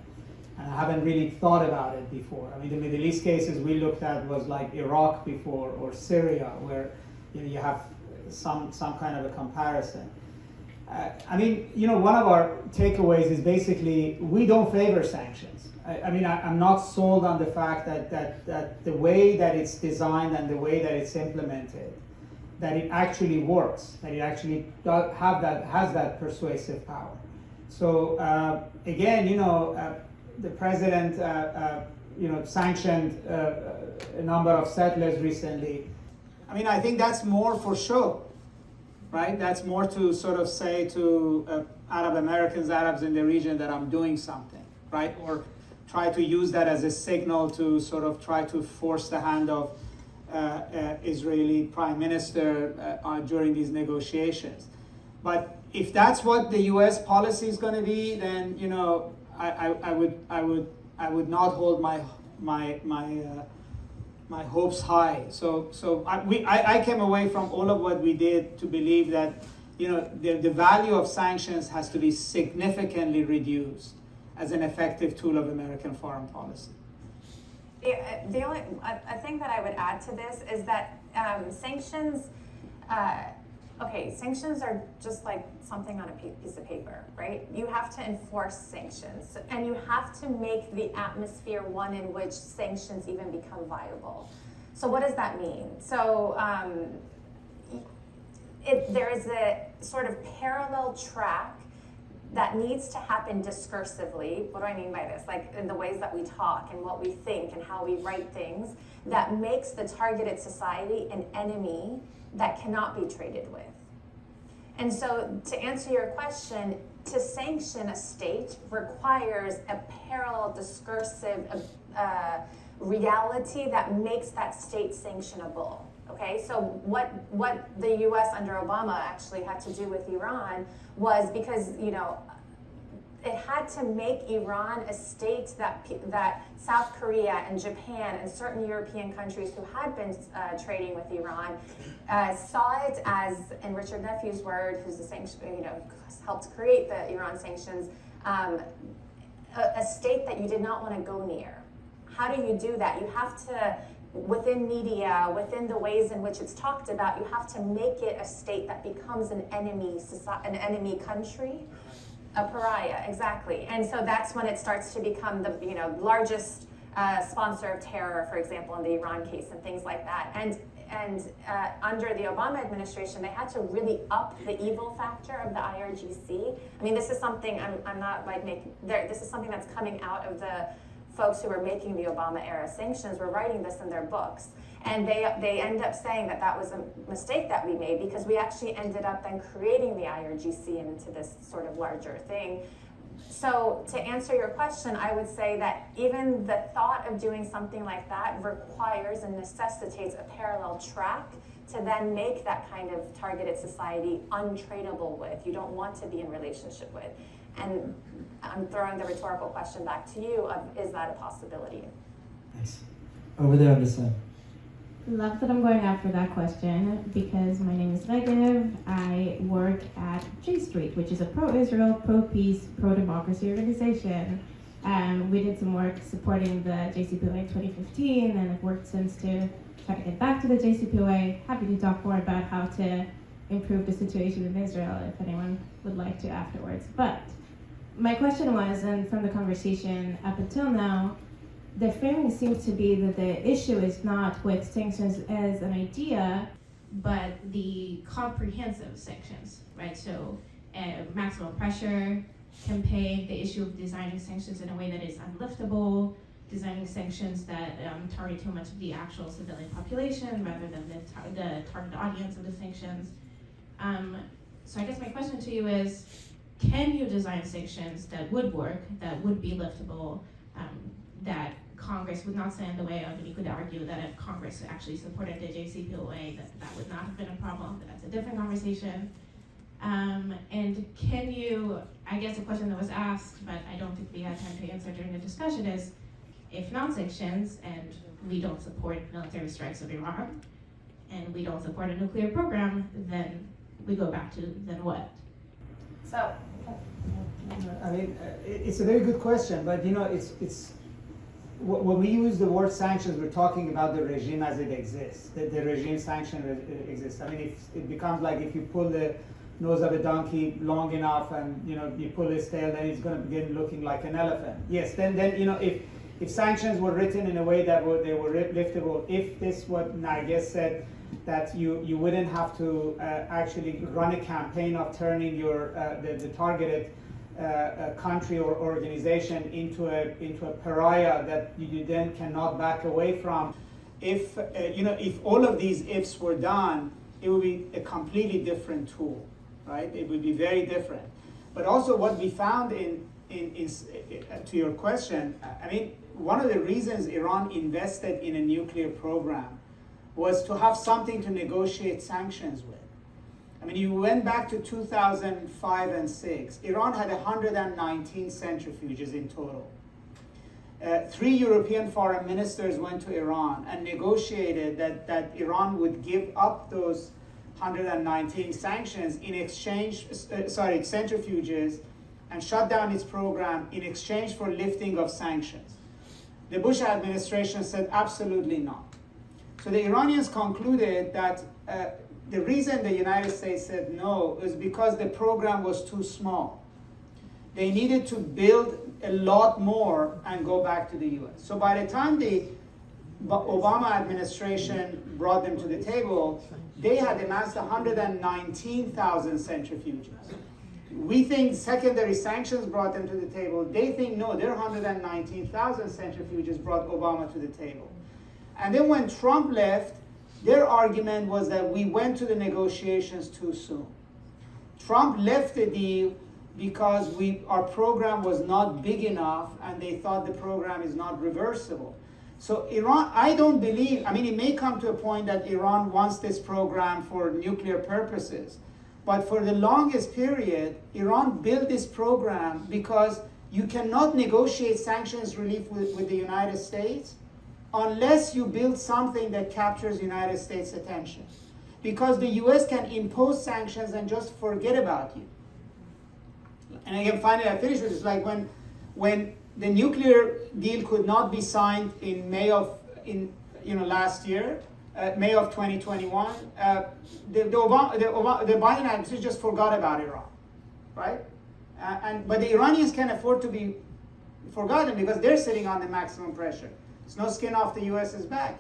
and I haven't really thought about it before. I mean, the Middle East cases we looked at was like Iraq before or Syria, where you have some kind of a comparison. I mean, one of our takeaways is basically we don't favor sanctions. I mean, I'm not sold on the fact that the way that it's designed and the way that it's implemented, that it actually works, that it actually has that persuasive power. So again, the president, sanctioned a number of settlers recently. I mean, I think that's more for show, right? That's more to sort of say to Arab Americans, Arabs in the region that I'm doing something, right? Or try to use that as a signal to sort of try to force the hand of Israeli prime minister during these negotiations. But if that's what the U.S. policy is going to be, then I would not hold my hopes high. So I came away from all of what we did to believe that the value of sanctions has to be significantly reduced as an effective tool of American foreign policy. The only thing that I would add to this is that sanctions. Sanctions are just like something on a piece of paper, right? You have to enforce sanctions, and you have to make the atmosphere one in which sanctions even become viable. So what does that mean? So there is a sort of parallel track that needs to happen discursively. What do I mean by this? Like in the ways that we talk and what we think and how we write things, that makes the targeted society an enemy that cannot be traded with. And so to answer your question, to sanction a state requires a parallel discursive reality that makes that state sanctionable. Okay, so what the US under Obama actually had to do with Iran was because, it had to make Iran a state that South Korea and Japan and certain European countries who had been trading with Iran saw it as, in Richard Nephew's word, who's helped create the Iran sanctions, a state that you did not want to go near. How do you do that? You have to, within media, within the ways in which it's talked about, you have to make it a state that becomes an enemy country. A pariah, exactly. And so that's when it starts to become the largest sponsor of terror, for example, in the Iran case and things like that. And under the Obama administration, they had to really up the evil factor of the IRGC. I mean, this is something I'm not like making there. This is something that's coming out of the folks who were making the Obama era sanctions were writing this in their books. And they end up saying that was a mistake that we made, because we actually ended up then creating the IRGC into this sort of larger thing. So to answer your question, I would say that even the thought of doing something like that requires and necessitates a parallel track to then make that kind of targeted society untradeable with. You don't want to be in relationship with. And I'm throwing the rhetorical question back to you of, is that a possibility? Nice. Over there on this side. Love that I'm going after that question, because my name is Regev. I work at J Street, which is a pro-Israel, pro-peace, pro-democracy organization. We did some work supporting the JCPOA in 2015, and I've worked since to try to get back to the JCPOA. Happy to talk more about how to improve the situation in Israel if anyone would like to afterwards. But my question was, and from the conversation up until now, the framing seems to be that the issue is not with sanctions as an idea, but the comprehensive sanctions, right? So maximum pressure campaign, the issue of designing sanctions in a way that is unliftable, designing sanctions that target too much of the actual civilian population rather than the target audience of the sanctions. So I guess my question to you is, can you design sanctions that would work, that would be liftable, that Congress would not stand in the way of? And you could argue that if Congress actually supported the JCPOA, that would not have been a problem, but that's a different conversation. And can you, I guess a question that was asked, but I don't think we had time to answer during the discussion is, if non-sanctions, and we don't support military strikes of Iran, and we don't support a nuclear program, then we go back to, then what? So, I mean, it's a very good question, but it's when we use the word sanctions, we're talking about the regime as it exists. The regime sanction exists. I mean, it becomes like if you pull the nose of a donkey long enough, and you pull its tail, then it's going to begin looking like an elephant. Yes, then if sanctions were written in a way that they were liftable, if this what Narges said, that you wouldn't have to actually run a campaign of turning your the targeted country or organization into a pariah that you then cannot back away from. If if all of these ifs were done, it would be a completely different tool, right? It would be very different. But also, what we found to your question, I mean, one of the reasons Iran invested in a nuclear program was to have something to negotiate sanctions with. I mean, you went back to 2005 and 6, Iran had 119 centrifuges in total. 3 European foreign ministers went to Iran and negotiated that Iran would give up those 119 sanctions in exchange, centrifuges, and shut down its program in exchange for lifting of sanctions. The Bush administration said absolutely not. So the Iranians concluded that the reason the United States said no is because the program was too small. They needed to build a lot more and go back to the US. So by the time the Obama administration brought them to the table, they had amassed 119,000 centrifuges. We think secondary sanctions brought them to the table. They think, no, their 119,000 centrifuges brought Obama to the table. And then when Trump left, their argument was that we went to the negotiations too soon. Trump left the deal because our program was not big enough and they thought the program is not reversible. So Iran, I don't believe, I mean, it may come to a point that Iran wants this program for nuclear purposes. But for the longest period, Iran built this program because you cannot negotiate sanctions relief with the United States unless you build something that captures United States attention. Because the US can impose sanctions and just forget about you. And again, finally, I finish with this, like when the nuclear deal could not be signed in May of last year, May of 2021, the Biden administration just forgot about Iran, right? But the Iranians can afford to be forgotten because they're sitting on the maximum pressure. There's no skin off the US's back.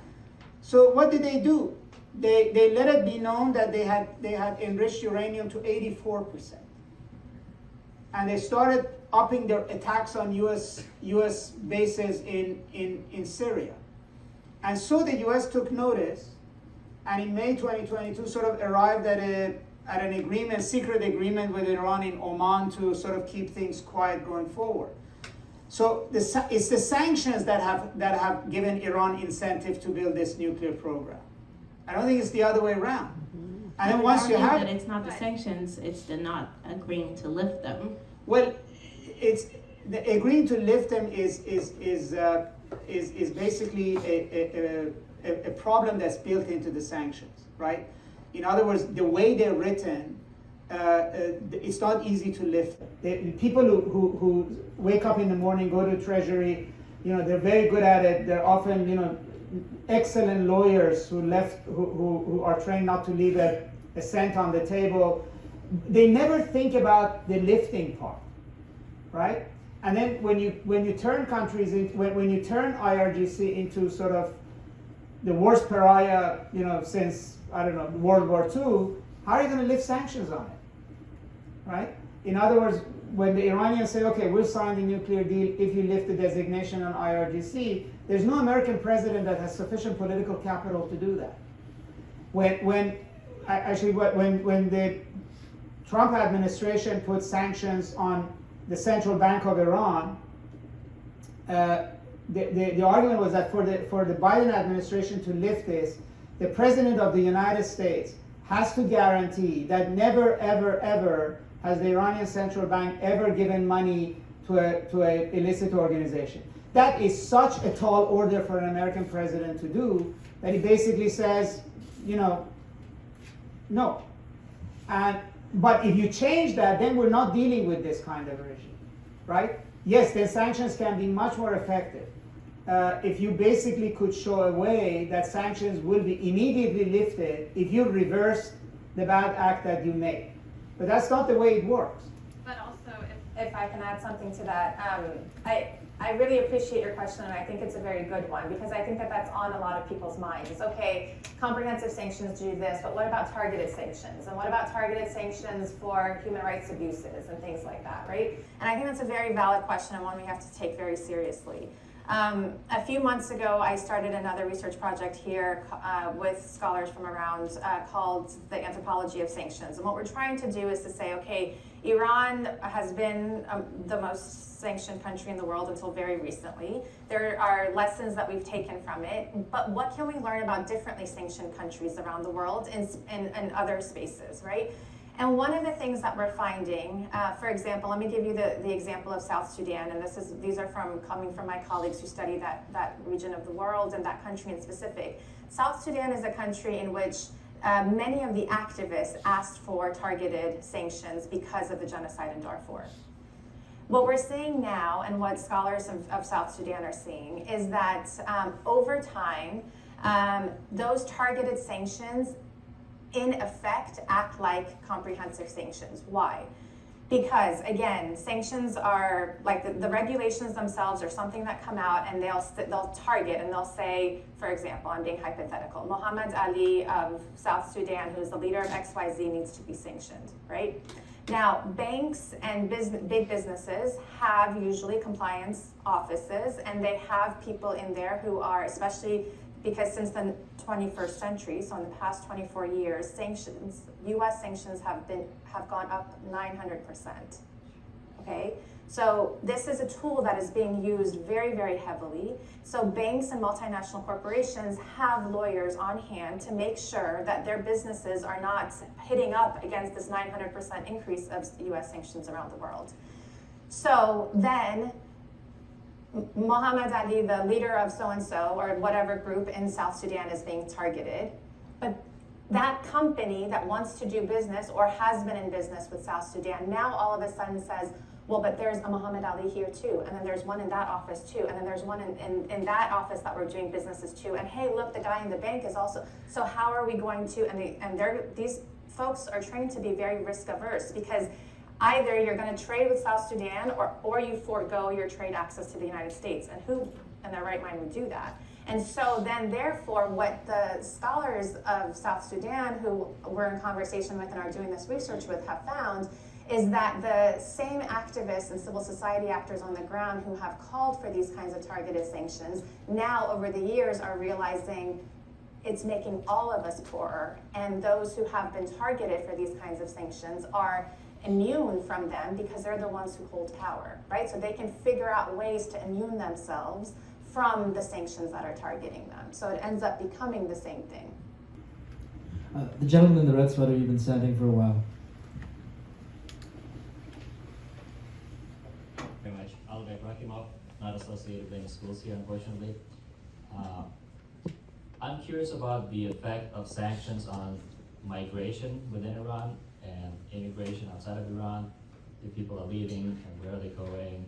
So what did they do? They let it be known that they had enriched uranium to 84%. And they started upping their attacks on US bases in Syria. And so the US took notice, and in May 2022 sort of arrived at an agreement, secret agreement with Iran in Oman to sort of keep things quiet going forward. So it's the sanctions that have given Iran incentive to build this nuclear program. I don't think it's the other way around. And then once you have, that it's not the sanctions, it's the not agreeing to lift them. Well, it's the agreeing to lift them is basically a problem that's built into the sanctions, right? In other words, the way they're written, it's not easy to lift them. People who wake up in the morning, go to Treasury, they're very good at it. They're often, excellent lawyers who are trained not to leave a cent on the table. They never think about the lifting part, right? And then when you turn countries, when you turn IRGC into sort of the worst pariah, since World War II, how are you going to lift sanctions on it, right? In other words, when the Iranians say, okay, we'll sign the nuclear deal if you lift the designation on IRGC, there's no American president that has sufficient political capital to do that. When the Trump administration put sanctions on the central bank of Iran, the argument was that for the Biden administration to lift this, the president of the United States has to guarantee that never, ever, ever has the Iranian central bank ever given money to a illicit organization. That is such a tall order for an American president to do that he basically says, no. But if you change that, then we're not dealing with this kind of regime, right? Yes, then sanctions can be much more effective if you basically could show a way that sanctions will be immediately lifted if you reverse the bad act that you made. But that's not the way it works. But also, if I can add something to that, I really appreciate your question, and I think it's a very good one, because I think that that's on a lot of people's minds. Okay, comprehensive sanctions do this, but what about targeted sanctions? And what about targeted sanctions for human rights abuses and things like that, right? And I think that's a very valid question and one we have to take very seriously. A few months ago, I started another research project here with scholars from around called The Anthropology of Sanctions. And what we're trying to do is to say, okay, Iran has been the most sanctioned country in the world until very recently. There are lessons that we've taken from it, but what can we learn about differently sanctioned countries around the world in other spaces, right? And one of the things that we're finding, for example, let me give you the example of South Sudan, and these are coming from my colleagues who study that region of the world and that country in specific. South Sudan is a country in which many of the activists asked for targeted sanctions because of the genocide in Darfur. What we're seeing now, and what scholars of South Sudan are seeing, is that over time, those targeted sanctions in effect act like comprehensive sanctions. Why? Because again, sanctions are like the regulations themselves are something that come out and they'll target and they'll say, for example, I'm being hypothetical, Muhammad Ali of South Sudan, who's the leader of XYZ, needs to be sanctioned, right? Now, banks and big businesses have usually compliance offices, and they have people in there who are, especially because since the 21st century, so in the past 24 years, sanctions, U.S. sanctions have gone up 900%, okay? So this is a tool that is being used very, very heavily. So banks and multinational corporations have lawyers on hand to make sure that their businesses are not hitting up against this 900% increase of U.S. sanctions around the world. So then, Muhammad Ali, the leader of so-and-so or whatever group in South Sudan, is being targeted. But that company that wants to do business or has been in business with South Sudan now all of a sudden says, well, but there's a Muhammad Ali here too, and then there's one in that office too, and then there's one in that office that we're doing businesses too, and hey, look, the guy in the bank is also, so how are we going to, these folks are trained to be very risk averse, because either you're going to trade with South Sudan or you forego your trade access to the United States. And who in their right mind would do that? And so then therefore what the scholars of South Sudan who we're in conversation with and are doing this research with have found is that the same activists and civil society actors on the ground who have called for these kinds of targeted sanctions now over the years are realizing it's making all of us poorer, and those who have been targeted for these kinds of sanctions are immune from them because they're the ones who hold power, right? So they can figure out ways to immune themselves from the sanctions that are targeting them. So it ends up becoming the same thing. The gentleman in the red sweater, you've been standing for a while. Very much. Albert Rakimov, not associated with any schools here, unfortunately. I'm curious about the effect of sanctions on migration within Iran and immigration outside of Iran, if people are leaving and where are they going.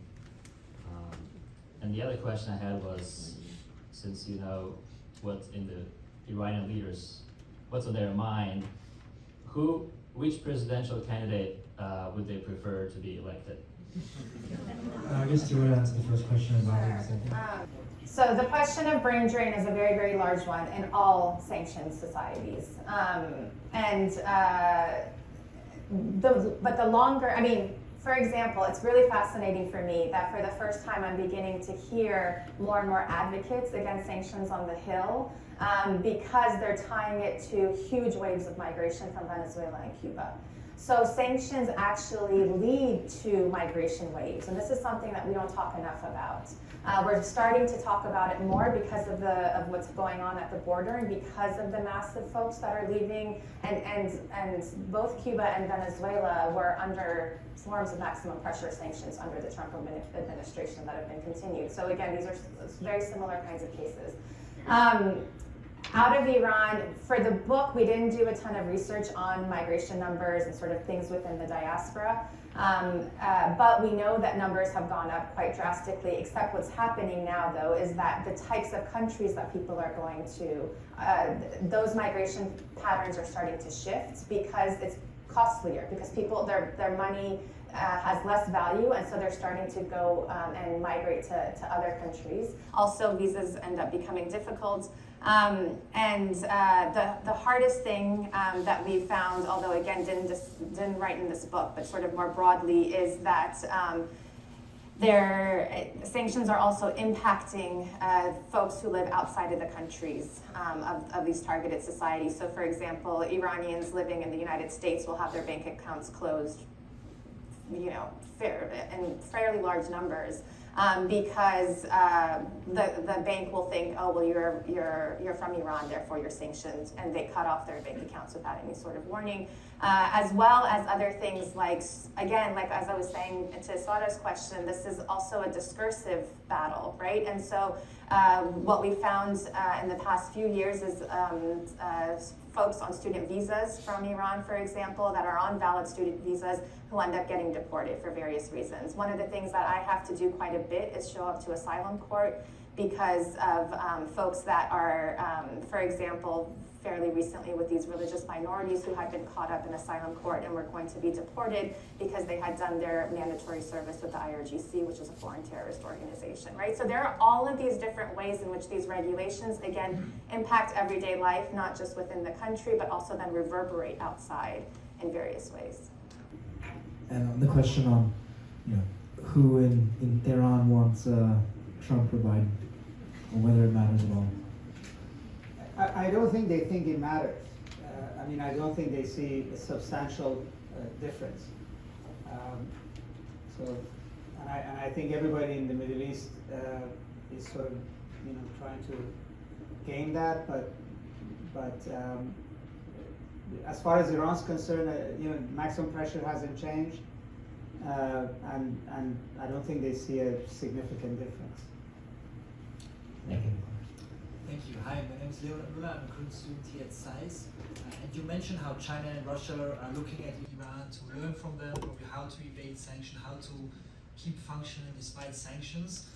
And the other question I had was, since you know what's in the Iranian leaders, what's on their mind, which presidential candidate would they prefer to be elected? I guess you would answer the first question about it. So the question of brain drain is a very, very large one in all sanctioned societies. But the longer, I mean, for example, it's really fascinating for me that for the first time I'm beginning to hear more and more advocates against sanctions on the Hill because they're tying it to huge waves of migration from Venezuela and Cuba. So sanctions actually lead to migration waves, and this is something that we don't talk enough about. We're starting to talk about it more because of what's going on at the border and because of the massive folks that are leaving, and both Cuba and Venezuela were under forms of maximum pressure sanctions under the Trump administration that have been continued. So again, these are very similar kinds of cases. Out of Iran, for the book, we didn't do a ton of research on migration numbers and sort of things within the diaspora, but we know that numbers have gone up quite drastically, except what's happening now, though, is that the types of countries that people are going to, those migration patterns are starting to shift because it's costlier, because people, their money has less value, and so they're starting to go and migrate to other countries. Also, visas end up becoming difficult. The hardest thing that we found, although again didn't write in this book, but sort of more broadly, is that sanctions are also impacting folks who live outside of the countries of these targeted societies. So for example, Iranians living in the United States will have their bank accounts closed in fairly large numbers. Because the bank will think, oh well, you're from Iran, therefore you're sanctioned, and they cut off their bank accounts without any sort of warning, as well as other things like, again, like as I was saying to Sada's question, this is also a discursive battle, right? And so what we found in the past few years is folks on student visas from Iran, for example, that are on valid student visas who end up getting deported for various reasons. One of the things that I have to do quite a bit is show up to asylum court because of folks that are, for example, fairly recently with these religious minorities who had been caught up in asylum court and were going to be deported because they had done their mandatory service with the IRGC, which is a foreign terrorist organization, right? So there are all of these different ways in which these regulations, again, impact everyday life, not just within the country, but also then reverberate outside in various ways. And on the question on, who in Iran wants Trump or Biden, or whether it matters at all. I don't think they think it matters. I don't think they see a substantial difference. And I think everybody in the Middle East is sort of, trying to gain that. But as far as Iran's concerned, maximum pressure hasn't changed, and I don't think they see a significant difference. Thank you. Thank you. Hi, my name is Leon Abdullah. I'm a current student here at SAIS. And you mentioned how China and Russia are looking at Iran to learn from them, probably how to evade sanctions, how to keep functioning despite sanctions.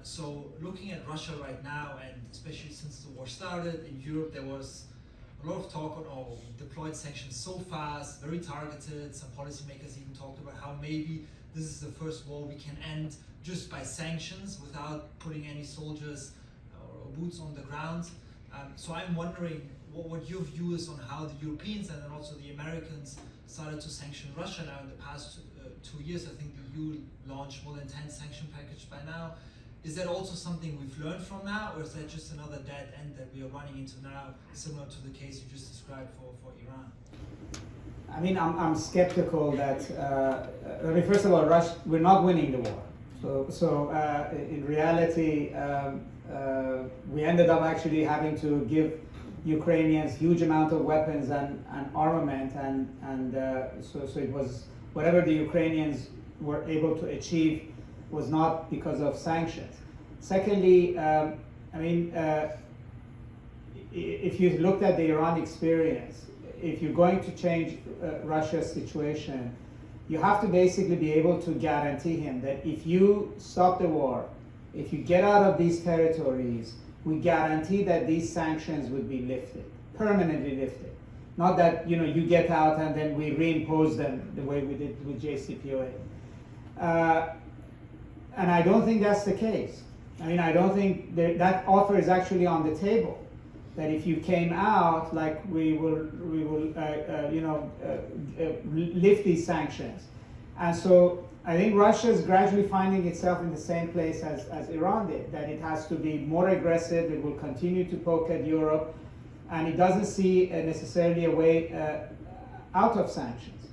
So looking at Russia right now, and especially since the war started in Europe, there was a lot of talk on, we deployed sanctions so fast, very targeted. Some policymakers even talked about how maybe this is the first war we can end just by sanctions without putting any soldiers or boots on the ground. So I'm wondering what your view is on how the Europeans and then also the Americans started to sanction Russia now in the past 2 years. I think the EU launched more than 10 sanction packages by now. Is that also something we've learned from now, or is that just another dead end that we are running into now, similar to the case you just described for Iran? I'm skeptical that, first of all, Russia, we're not winning the war. So in reality, we ended up actually having to give Ukrainians huge amount of weapons and armament, and so it was whatever the Ukrainians were able to achieve was not because of sanctions. Secondly, if you looked at the Iran experience, if you're going to change Russia's situation, you have to basically be able to guarantee him that if you stop the war, if you get out of these territories, we guarantee that these sanctions would be lifted, permanently lifted. Not that you get out and then we reimpose them the way we did with JCPOA. And I don't think that's the case. I don't think that offer is actually on the table. That if you came out, like we will lift these sanctions. And so I think Russia is gradually finding itself in the same place as Iran did, that it has to be more aggressive, it will continue to poke at Europe, and it doesn't see necessarily a way out of sanctions.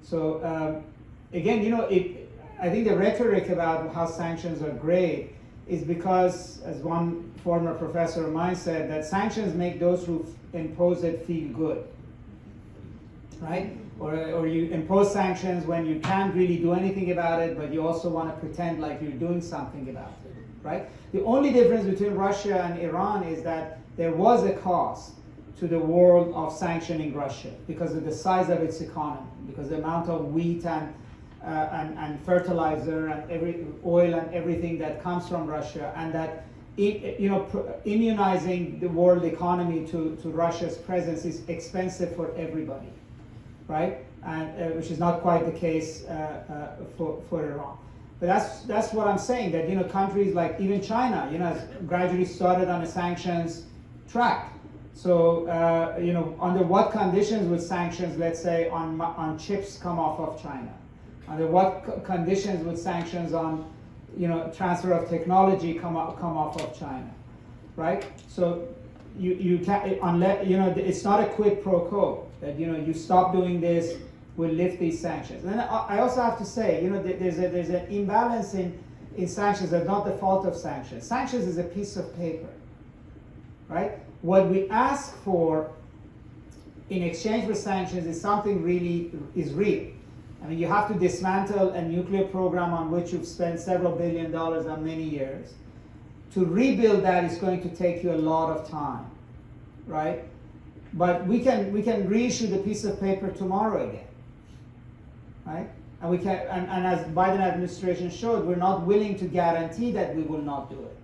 So again, I think the rhetoric about how sanctions are great is because, as one former professor of mine said, that sanctions make those who impose it feel good, right? Or you impose sanctions when you can't really do anything about it, but you also want to pretend like you're doing something about it, right? The only difference between Russia and Iran is that there was a cost to the world of sanctioning Russia because of the size of its economy, because the amount of wheat and fertilizer and oil and everything that comes from Russia, and that immunizing the world economy to Russia's presence is expensive for everybody, right? And which is not quite the case for Iran. But that's what I'm saying. That countries like even China, has gradually started on a sanctions track. So under what conditions would sanctions, let's say, on chips come off of China? Under what conditions would sanctions on, transfer of technology come off of China, right? So you can't, unless it's not a quid pro quo that you stop doing this will lift these sanctions. And then I also have to say, there's an imbalance in sanctions that's not the fault of sanctions. Sanctions is a piece of paper, right? What we ask for in exchange for sanctions is something really real. I mean, you have to dismantle a nuclear program on which you've spent several $1 billion on many years. To rebuild that is going to take you a lot of time, right? But we can reissue the piece of paper tomorrow again, right? And we can, and as Biden administration showed, we're not willing to guarantee that we will not do it.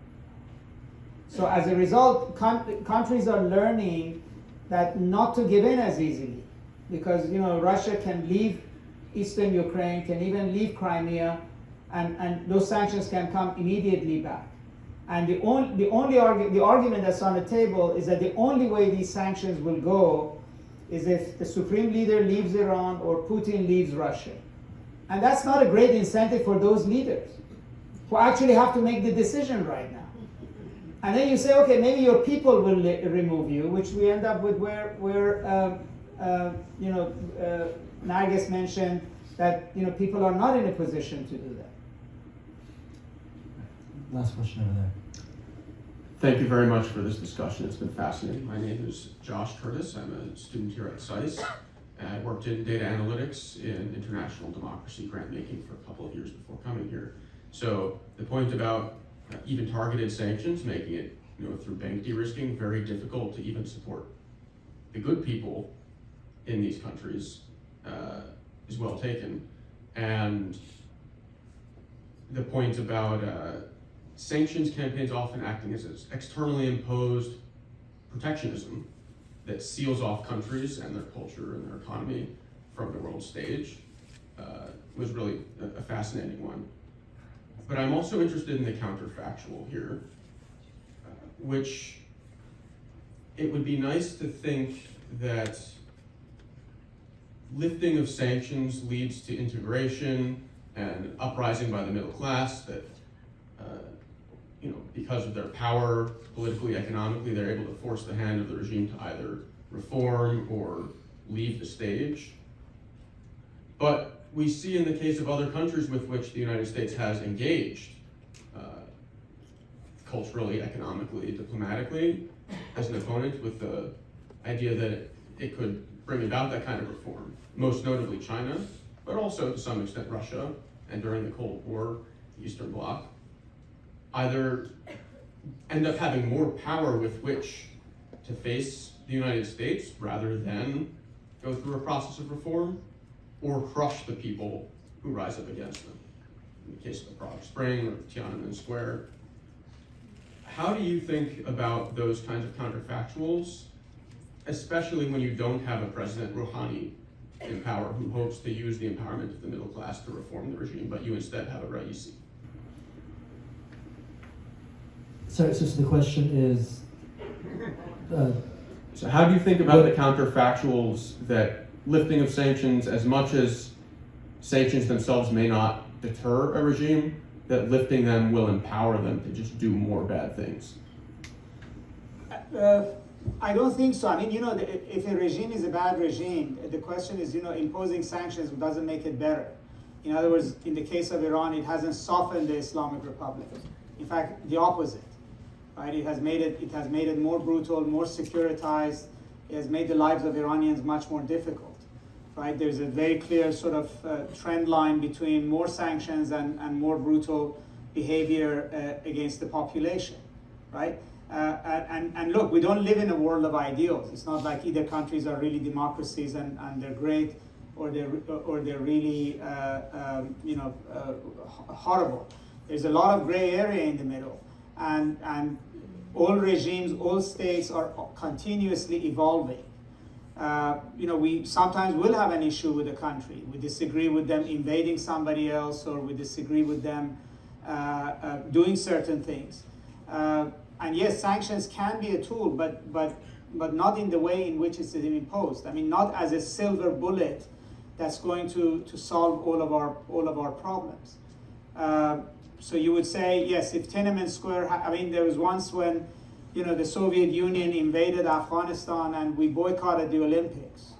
So as a result, countries are learning that not to give in as easily, because Russia can leave Eastern Ukraine, can even leave Crimea, and those sanctions can come immediately back. And the argument that's on the table is that the only way these sanctions will go is if the supreme leader leaves Iran or Putin leaves Russia. And that's not a great incentive for those leaders who actually have to make the decision right now. And then you say, okay, maybe your people will remove you, which we end up with where Narges mentioned that people are not in a position to do that. Last question over there. Thank you very much for this discussion. It's been fascinating. My name is Josh Curtis. I'm a student here at SAIS. I worked in data analytics in international democracy grant making for a couple of years before coming here. So the point about even targeted sanctions, making it through bank de-risking very difficult to even support the good people in these countries is well taken. And the point about sanctions campaigns often acting as externally imposed protectionism that seals off countries and their culture and their economy from the world stage was really a fascinating one. But I'm also interested in the counterfactual here, which it would be nice to think that lifting of sanctions leads to integration and uprising by the middle class, that because of their power, politically, economically, they're able to force the hand of the regime to either reform or leave the stage. But we see in the case of other countries with which the United States has engaged, culturally, economically, diplomatically, as an opponent, with the idea that it could bring about that kind of reform, most notably China, but also to some extent Russia, and during the Cold War, the Eastern Bloc, either end up having more power with which to face the United States rather than go through a process of reform, or crush the people who rise up against them. In the case of the Prague Spring or Tiananmen Square. How do you think about those kinds of counterfactuals, especially when you don't have a President Rouhani in power who hopes to use the empowerment of the middle class to reform the regime, but you instead have a Raisi? So the question is... So how do you think about the counterfactuals that lifting of sanctions, as much as sanctions themselves may not deter a regime, that lifting them will empower them to just do more bad things? I don't think so. I mean, if a regime is a bad regime, the question is, imposing sanctions doesn't make it better. In other words, in the case of Iran, it hasn't softened the Islamic Republic. In fact, the opposite. Right? It has made it more brutal, more securitized. It has made the lives of Iranians much more difficult. Right? There's a very clear sort of trend line between more sanctions and more brutal behavior against the population. Right? And look, we don't live in a world of ideals. It's not like either countries are really democracies and they're great, or they're really horrible. There's a lot of gray area in the middle, and all regimes, all states are continuously evolving. We sometimes will have an issue with a country. We disagree with them invading somebody else, or we disagree with them doing certain things. And yes, sanctions can be a tool, but not in the way in which it's imposed. I mean, not as a silver bullet that's going to solve all of our problems. So you would say, yes, if Tiananmen Square, there was once when, the Soviet Union invaded Afghanistan and we boycotted the Olympics.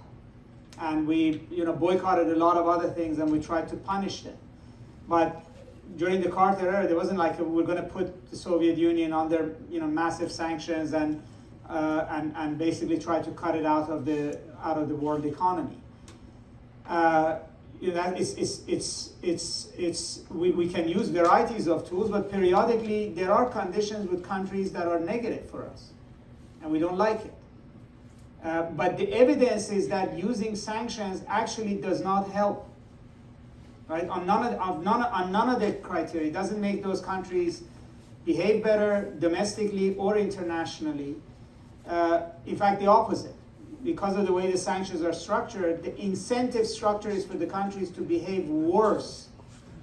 and we boycotted a lot of other things, and we tried to punish them. But during the Carter era, there wasn't like we're going to put the Soviet Union under massive sanctions and basically try to cut it out of the world economy. We can use varieties of tools, but periodically there are conditions with countries that are negative for us, and we don't like it. But the evidence is that using sanctions actually does not help. Right? On none of the criteria, it doesn't make those countries behave better domestically or internationally. In fact, the opposite. Because of the way the sanctions are structured, the incentive structure is for the countries to behave worse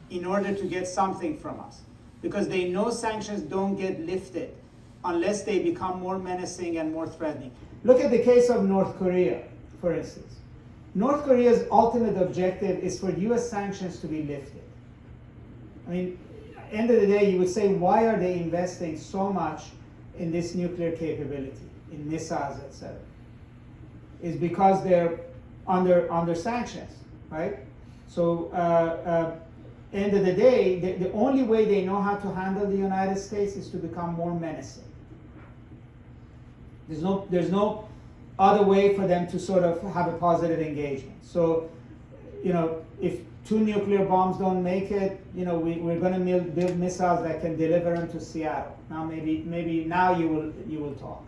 in order to get something from us. Because they know sanctions don't get lifted unless they become more menacing and more threatening. Look at the case of North Korea, for instance. North Korea's ultimate objective is for US sanctions to be lifted. I mean, at the end of the day, you would say, why are they investing so much in this nuclear capability, in missiles, etc.? Is because they're under sanctions, right? So, end of the day, the only way they know how to handle the United States is to become more menacing. There's no other way for them to sort of have a positive engagement. So, if 2 nuclear bombs don't make it, we're going to build missiles that can deliver them to Seattle. Now, maybe now you will talk.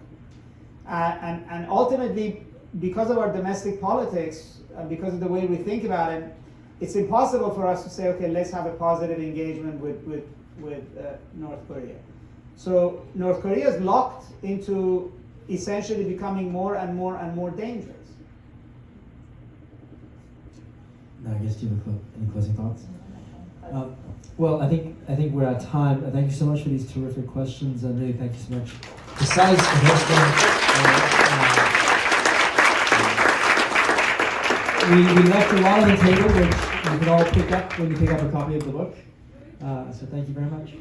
And ultimately, because of our domestic politics, because of the way we think about it, it's impossible for us to say, okay, let's have a positive engagement with North Korea. So North Korea is locked into essentially becoming more and more and more dangerous. Now, I guess, do you have any closing thoughts? Well, I think we're at time. Thank you so much for these terrific questions, and really thank you so much to SAIS for hosting. We left a lot on the table, which you can all pick up when you pick up a copy of the book. So thank you very much.